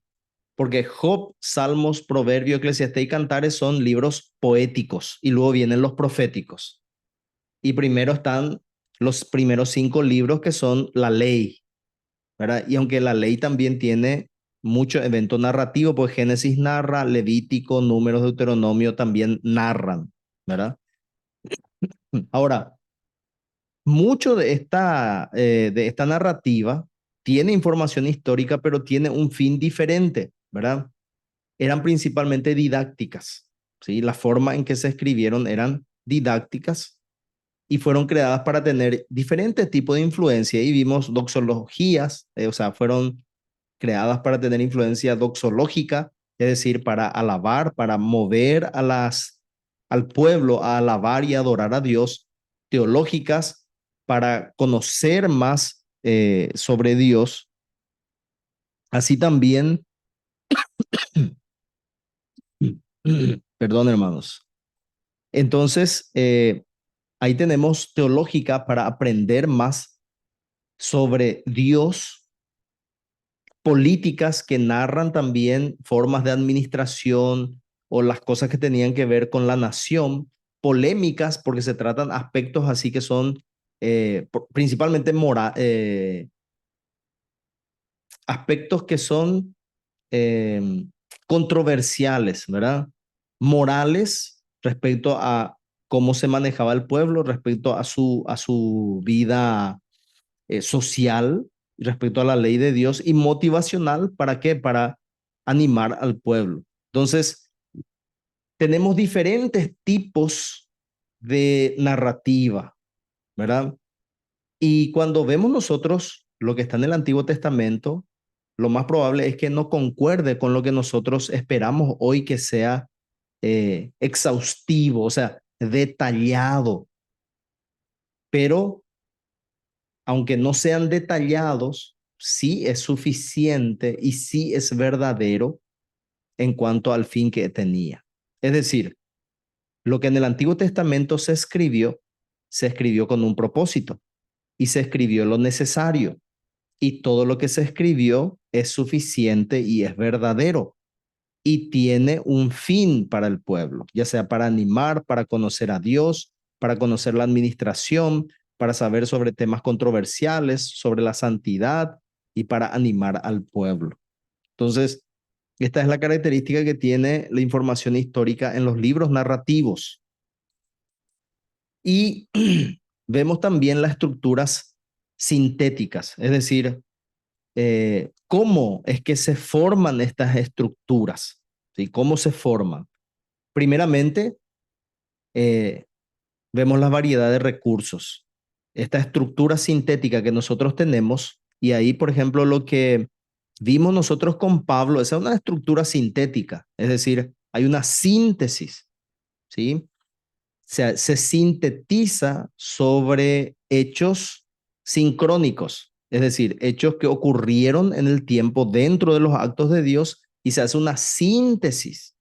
Porque Job, Salmos, Proverbio, Eclesiastés y Cantares son libros poéticos y luego vienen los proféticos. Y primero están los primeros 5 libros que son la ley, ¿verdad? Y aunque la ley también tiene mucho evento narrativo, pues Génesis narra, Levítico, Números, Deuteronomio también narran, ¿verdad? Ahora, mucho de esta narrativa tiene información histórica, pero tiene un fin diferente, ¿verdad? Eran principalmente didácticas, ¿sí? La forma en que se escribieron eran didácticas y fueron creadas para tener diferentes tipos de influencia y vimos doxologías, o sea, fueron creadas para tener influencia doxológica, es decir, para alabar, para mover al pueblo a alabar y adorar a Dios, teológicas, para conocer más sobre Dios. Así también, perdón hermanos. Entonces, ahí tenemos teológica para aprender más sobre Dios, políticas que narran también formas de administración o las cosas que tenían que ver con la nación, polémicas porque se tratan aspectos así que son principalmente aspectos que son controversiales, ¿verdad? Morales respecto a cómo se manejaba el pueblo, respecto a su vida social, respecto a la ley de Dios y motivacional, ¿para qué? Para animar al pueblo. Entonces, tenemos diferentes tipos de narrativa, ¿verdad? Y cuando vemos nosotros lo que está en el Antiguo Testamento, lo más probable es que no concuerde con lo que nosotros esperamos hoy que sea exhaustivo, o sea, detallado. Pero aunque no sean detallados, sí es suficiente y sí es verdadero en cuanto al fin que tenía. Es decir, lo que en el Antiguo Testamento se escribió con un propósito y se escribió lo necesario. Y todo lo que se escribió es suficiente y es verdadero y tiene un fin para el pueblo, ya sea para animar, para conocer a Dios, para conocer la administración, para saber sobre temas controversiales, sobre la santidad y para animar al pueblo. Entonces, esta es la característica que tiene la información histórica en los libros narrativos. Y vemos también las estructuras sintéticas, es decir, cómo es que se forman estas estructuras, ¿sí? ¿Cómo se forman? Primeramente, eh, vemos la variedad de recursos, esta estructura sintética que nosotros tenemos, y ahí, por ejemplo, lo que vimos nosotros con Pablo, esa es una estructura sintética, es decir, hay una síntesis, ¿sí? Se sintetiza sobre hechos sincrónicos, es decir, hechos que ocurrieron en el tiempo dentro de los actos de Dios y se hace una síntesis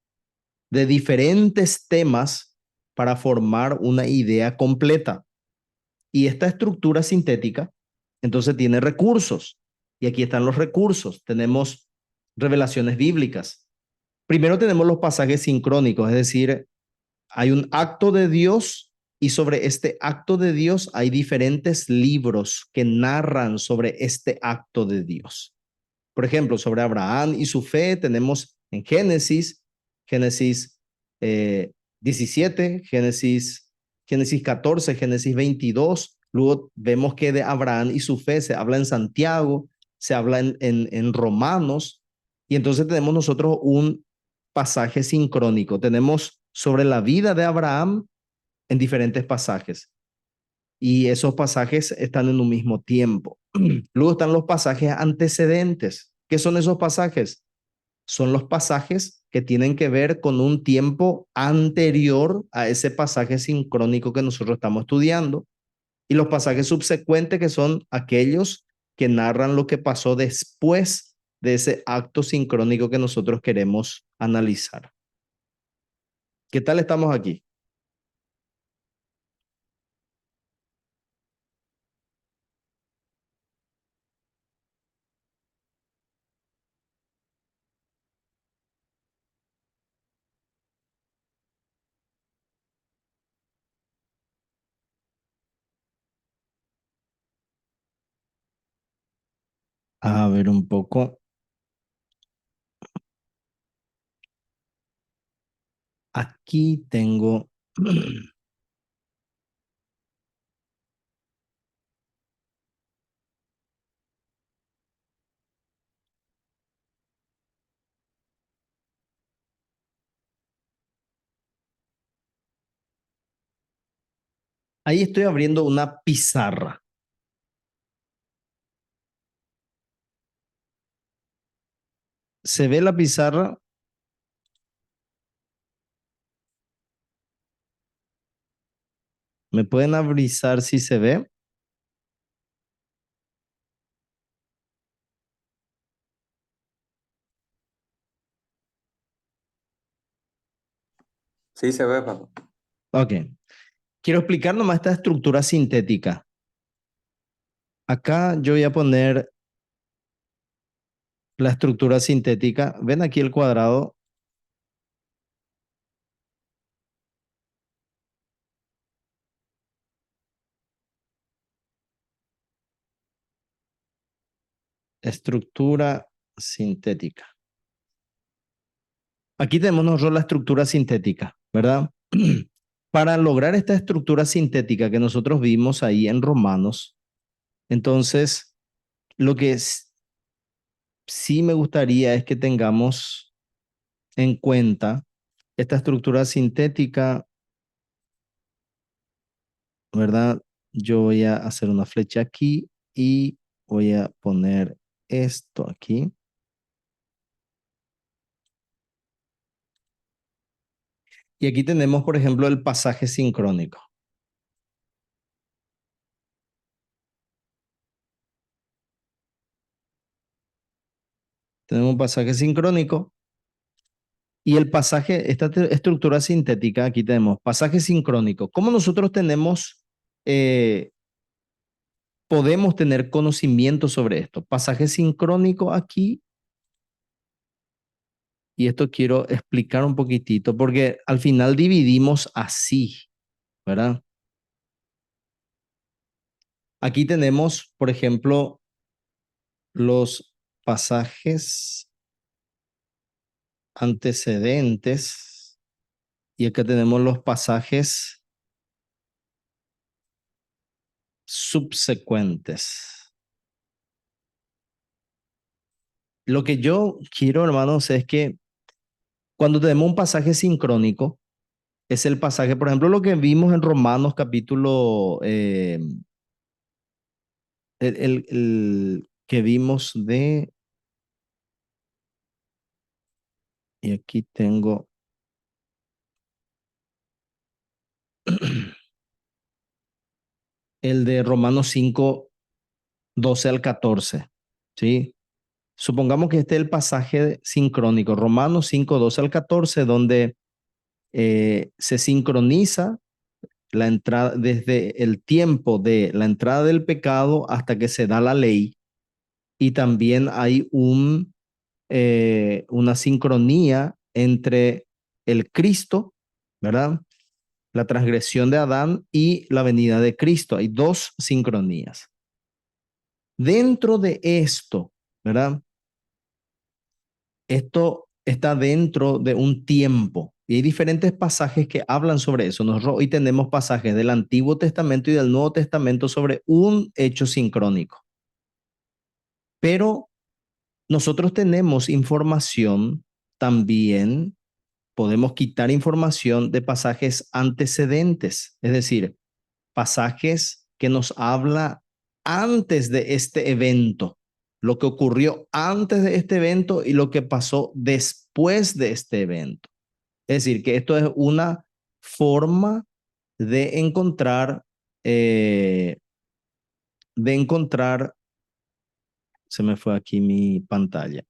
de diferentes temas para formar una idea completa. Y esta estructura sintética, entonces, tiene recursos. Y aquí están los recursos. Tenemos revelaciones bíblicas. Primero tenemos los pasajes sincrónicos, es decir, hay un acto de Dios y sobre este acto de Dios hay diferentes libros que narran sobre este acto de Dios. Por ejemplo, sobre Abraham y su fe tenemos en Génesis 17, Génesis 14, Génesis 22. Luego vemos que de Abraham y su fe se habla en Santiago, se habla en Romanos. Y entonces tenemos nosotros un pasaje sincrónico. Tenemos sobre la vida de Abraham en diferentes pasajes. Y esos pasajes están en un mismo tiempo. Luego están los pasajes antecedentes. ¿Qué son esos pasajes? Son los pasajes que tienen que ver con un tiempo anterior a ese pasaje sincrónico que nosotros estamos estudiando. Y los pasajes subsecuentes que son aquellos que narran lo que pasó después de ese acto sincrónico que nosotros queremos analizar. ¿Qué tal estamos aquí? A ver un poco. Aquí tengo, ahí estoy abriendo una pizarra. ¿Se ve la pizarra? ¿Me pueden avisar si se ve? Sí, se ve, Paco. Ok. Quiero explicar nomás esta estructura sintética. Acá yo voy a poner la estructura sintética. ¿Ven aquí el cuadrado? Estructura sintética. Aquí tenemos nosotros la estructura sintética, ¿verdad? Para lograr esta estructura sintética que nosotros vimos ahí en Romanos, entonces lo que sí me gustaría es que tengamos en cuenta esta estructura sintética, ¿verdad? Yo voy a hacer una flecha aquí y voy a poner esto aquí. Y aquí tenemos, por ejemplo, el pasaje sincrónico. Tenemos un pasaje sincrónico y el pasaje, esta estructura sintética, aquí tenemos pasaje sincrónico. ¿Cómo nosotros eh, podemos tener conocimiento sobre esto? Pasaje sincrónico aquí, y esto quiero explicar un poquitito, porque al final dividimos así, ¿verdad? Aquí tenemos, por ejemplo, los pasajes antecedentes y acá tenemos los pasajes subsecuentes. Lo que yo quiero, hermanos, es que cuando tenemos un pasaje sincrónico, es el pasaje, por ejemplo, lo que vimos en Romanos capítulo, el que vimos y aquí tengo el de Romanos 5, 12 al 14, ¿sí? Supongamos que este es el pasaje sincrónico, Romanos 5, 12 al 14, donde se sincroniza la entrada desde el tiempo de la entrada del pecado hasta que se da la ley, y también hay una sincronía entre el Cristo, ¿verdad? La transgresión de Adán y la venida de Cristo. Hay dos sincronías. Dentro de esto, ¿verdad? Esto está dentro de un tiempo y hay diferentes pasajes que hablan sobre eso. Nosotros hoy tenemos pasajes del Antiguo Testamento y del Nuevo Testamento sobre un hecho sincrónico. Pero nosotros tenemos información también, podemos quitar información de pasajes antecedentes, es decir, pasajes que nos habla antes de este evento, lo que ocurrió antes de este evento y lo que pasó después de este evento. Es decir, que esto es una forma de encontrar, eh, de encontrar, se me fue aquí mi pantalla,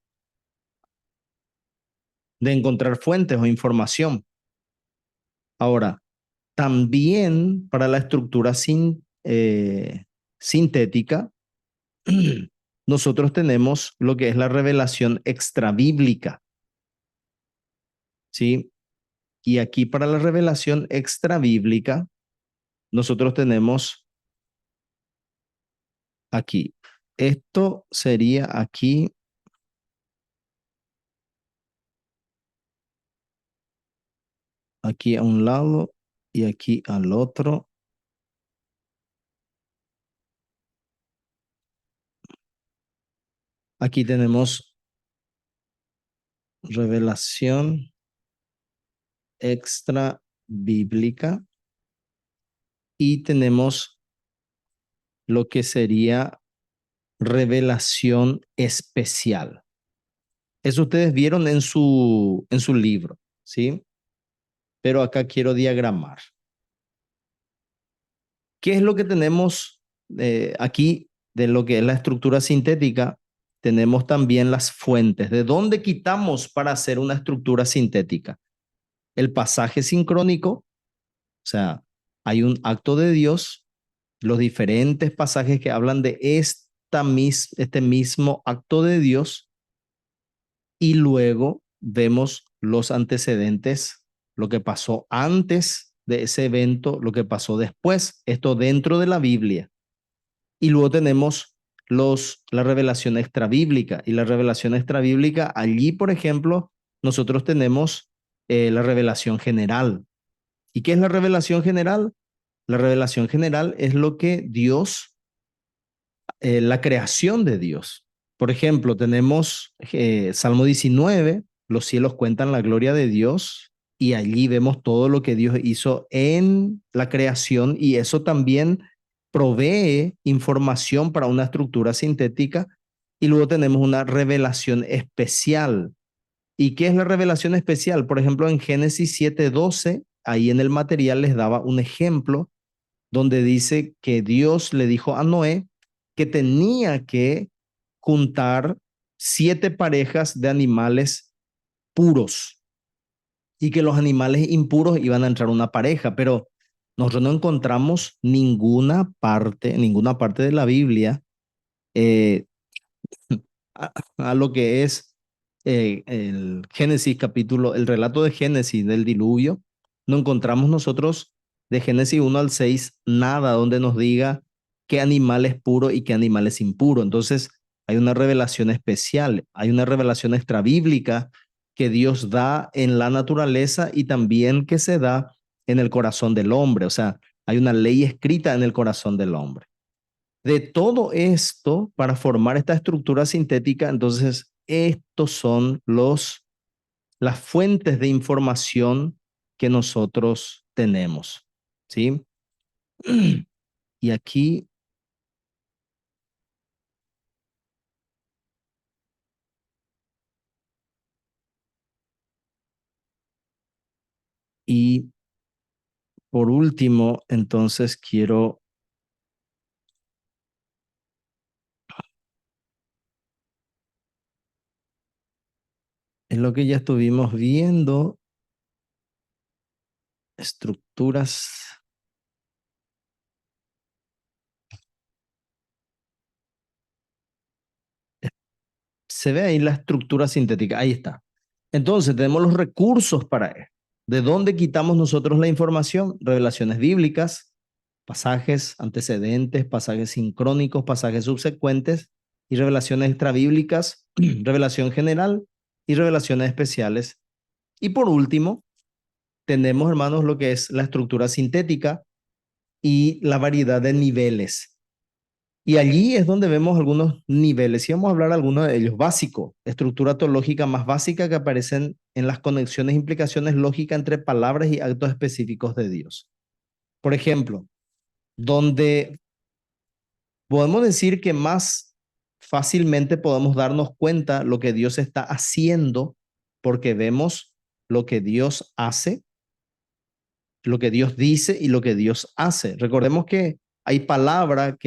de encontrar fuentes o información. Ahora, también para la estructura sintética, nosotros tenemos lo que es la revelación extrabíblica, ¿sí? Y aquí para la revelación extrabíblica, nosotros tenemos aquí. Esto sería aquí a un lado y aquí al otro. Aquí tenemos revelación extra bíblica y tenemos lo que sería revelación especial. Eso ustedes vieron en su libro, ¿sí? Pero acá quiero diagramar. ¿Qué es lo que tenemos aquí de lo que es la estructura sintética? Tenemos también las fuentes. ¿De dónde quitamos para hacer una estructura sintética? El pasaje sincrónico, o sea, hay un acto de Dios, los diferentes pasajes que hablan de este mismo acto de Dios, y luego vemos los antecedentes, lo que pasó antes de ese evento, lo que pasó después, esto dentro de la Biblia. Y luego tenemos la revelación extrabíblica. Y la revelación extrabíblica, allí, por ejemplo, nosotros tenemos la revelación general. ¿Y qué es la revelación general? La revelación general es lo que Dios, la creación de Dios. Por ejemplo, tenemos Salmo 19, los cielos cuentan la gloria de Dios y allí vemos todo lo que Dios hizo en la creación y eso también provee información para una estructura sintética. Y luego tenemos una revelación especial. ¿Y qué es la revelación especial? Por ejemplo, en Génesis 7:12, ahí en el material les daba un ejemplo donde dice que Dios le dijo a Noé que tenía que juntar 7 parejas de animales puros y que los animales impuros iban a entrar una pareja, pero nosotros no encontramos ninguna parte de la Biblia eh, a lo que es el Génesis capítulo, el relato de Génesis del diluvio. No encontramos nosotros de Génesis 1 al 6 nada donde nos diga qué animal es puro y qué animal es impuro. Entonces hay una revelación especial, hay una revelación extrabíblica que Dios da en la naturaleza y también que se da en el corazón del hombre. O sea, hay una ley escrita en el corazón del hombre. De todo esto, para formar esta estructura sintética, entonces, estos son las fuentes de información que nosotros tenemos, ¿sí? Y aquí, y por último, entonces quiero, en lo que ya estuvimos viendo, estructuras. Se ve ahí la estructura sintética, ahí está. Entonces tenemos los recursos para esto. ¿De dónde quitamos nosotros la información? Revelaciones bíblicas, pasajes antecedentes, pasajes sincrónicos, pasajes subsecuentes y revelaciones extrabíblicas, revelación general y revelaciones especiales. Y por último, tenemos, hermanos, lo que es la estructura sintética y la variedad de niveles. Y allí es donde vemos algunos niveles, y vamos a hablar de algunos de ellos. Básico, estructura teológica más básica que aparecen en las conexiones e implicaciones lógicas entre palabras y actos específicos de Dios. Por ejemplo, donde podemos decir que más fácilmente podemos darnos cuenta lo que Dios está haciendo, porque vemos lo que Dios hace, lo que Dios dice y lo que Dios hace. Recordemos que hay palabra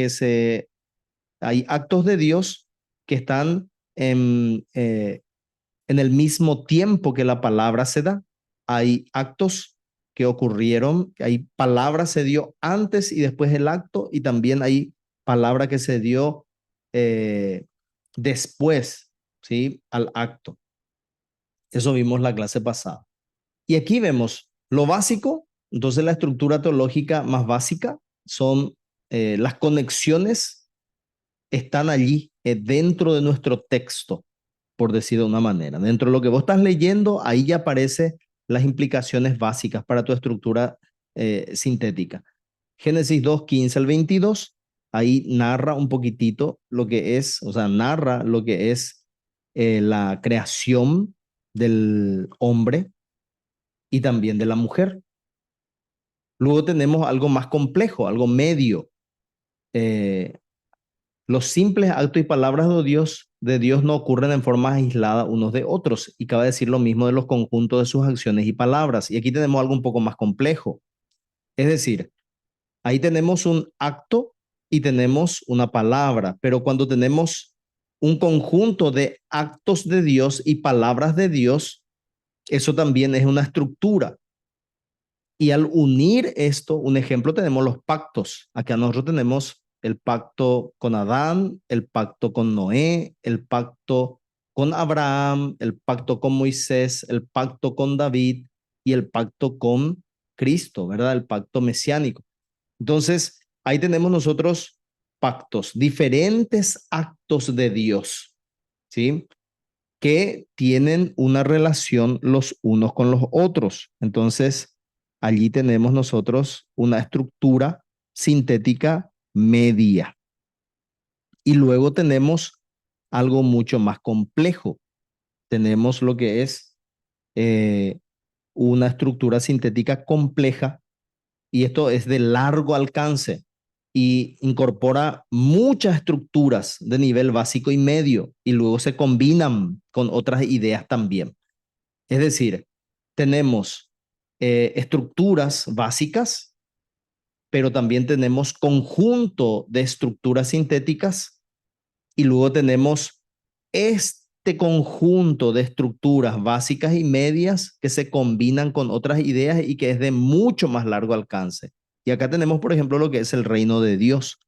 hay actos de Dios que están en el mismo tiempo que la palabra se da. Hay actos que ocurrieron, hay palabra se dio antes y después del acto, y también hay palabra que se dio eh, después, ¿sí? Al acto. Eso vimos la clase pasada. Y aquí vemos lo básico, entonces la estructura teológica más básica son las conexiones están allí dentro de nuestro texto, por decir de una manera. Dentro de lo que vos estás leyendo, ahí ya aparecen las implicaciones básicas para tu estructura sintética. Génesis 2:15 al 22, ahí narra un poquitito lo que es, o sea, narra lo que es la creación del hombre y también de la mujer. Luego tenemos algo más complejo, algo medio. Los simples actos y palabras de Dios de Dios no ocurren en forma aislada unos de otros, y cabe decir lo mismo de los conjuntos de sus acciones y palabras. Y aquí tenemos algo un poco más complejo. Es decir, ahí tenemos un acto y tenemos una palabra, pero cuando tenemos un conjunto de actos de Dios y palabras de Dios, eso también es una estructura. Y al unir esto, un ejemplo, tenemos los pactos. Acá nosotros tenemos el pacto con Adán, el pacto con Noé, el pacto con Abraham, el pacto con Moisés, el pacto con David y el pacto con Cristo, ¿verdad? El pacto mesiánico. Entonces, ahí tenemos nosotros pactos, diferentes actos de Dios, ¿sí? Que tienen una relación los unos con los otros. Entonces, allí tenemos nosotros una estructura sintética media. Y luego tenemos algo mucho más complejo. Tenemos lo que es una estructura sintética compleja, y esto es de largo alcance y incorpora muchas estructuras de nivel básico y medio, y luego se combinan con otras ideas también. Es decir, tenemos estructuras básicas, pero también tenemos conjunto de estructuras sintéticas, y luego tenemos este conjunto de estructuras básicas y medias que se combinan con otras ideas y que es de mucho más largo alcance. Y acá tenemos, por ejemplo, lo que es el reino de Dios.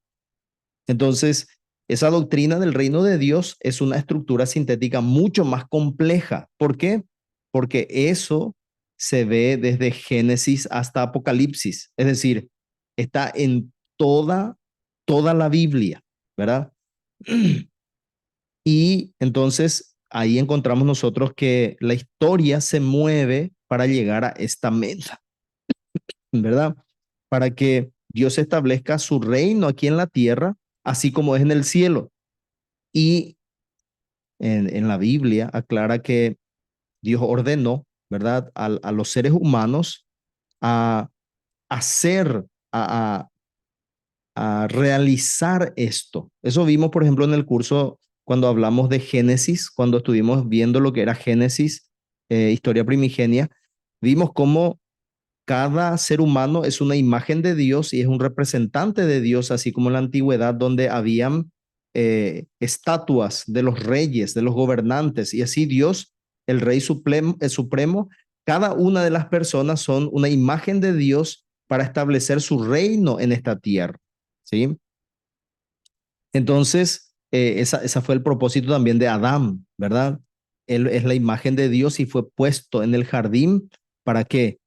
Entonces, esa doctrina del reino de Dios es una estructura sintética mucho más compleja. ¿Por qué? Porque eso se ve desde Génesis hasta Apocalipsis. Es decir, está en toda la Biblia, ¿verdad? Y entonces ahí encontramos nosotros que la historia se mueve para llegar a esta meta, ¿verdad? Para que Dios establezca su reino aquí en la tierra, así como es en el cielo. Y en la Biblia aclara que Dios ordenó, ¿verdad? A los seres humanos a hacer, a realizar esto. Eso vimos, por ejemplo, en el curso cuando hablamos de Génesis, cuando estuvimos viendo lo que era Génesis, historia primigenia, vimos cómo cada ser humano es una imagen de Dios y es un representante de Dios, así como en la antigüedad donde habían estatuas de los reyes, de los gobernantes, y así Dios, el rey supremo, cada una de las personas son una imagen de Dios para establecer su reino en esta tierra, ¿sí? Entonces, esa fue el propósito también de Adán, ¿verdad? Él es la imagen de Dios y fue puesto en el jardín para que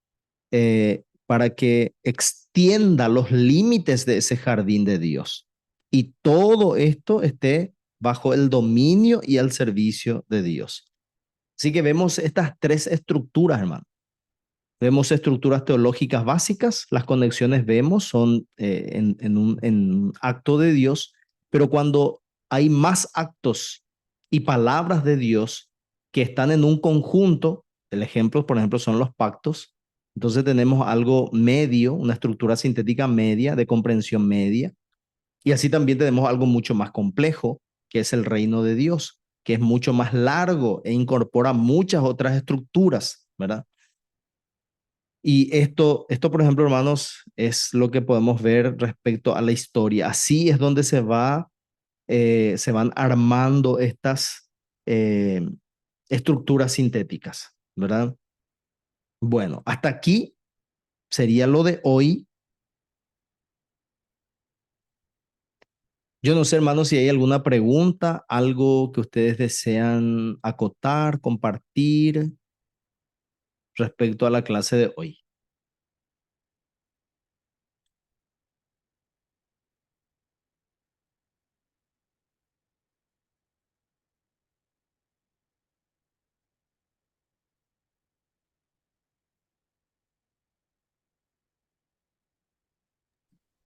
extienda los límites de ese jardín de Dios. Y todo esto esté bajo el dominio y al servicio de Dios. Así que vemos estas tres estructuras, hermano. Vemos estructuras teológicas básicas, las conexiones vemos son en un acto de Dios, pero cuando hay más actos y palabras de Dios que están en un conjunto, el ejemplo, por ejemplo, son los pactos, entonces tenemos algo medio, una estructura sintética media, de comprensión media, y así también tenemos algo mucho más complejo, que es el reino de Dios, que es mucho más largo e incorpora muchas otras estructuras, ¿verdad? Y esto, por ejemplo, hermanos, es lo que podemos ver respecto a la historia. Así es donde se van armando estas eh, estructuras sintéticas, ¿verdad? Bueno, hasta aquí sería lo de hoy. Yo no sé, hermanos, si hay alguna pregunta, algo que ustedes desean acotar, compartir respecto a la clase de hoy.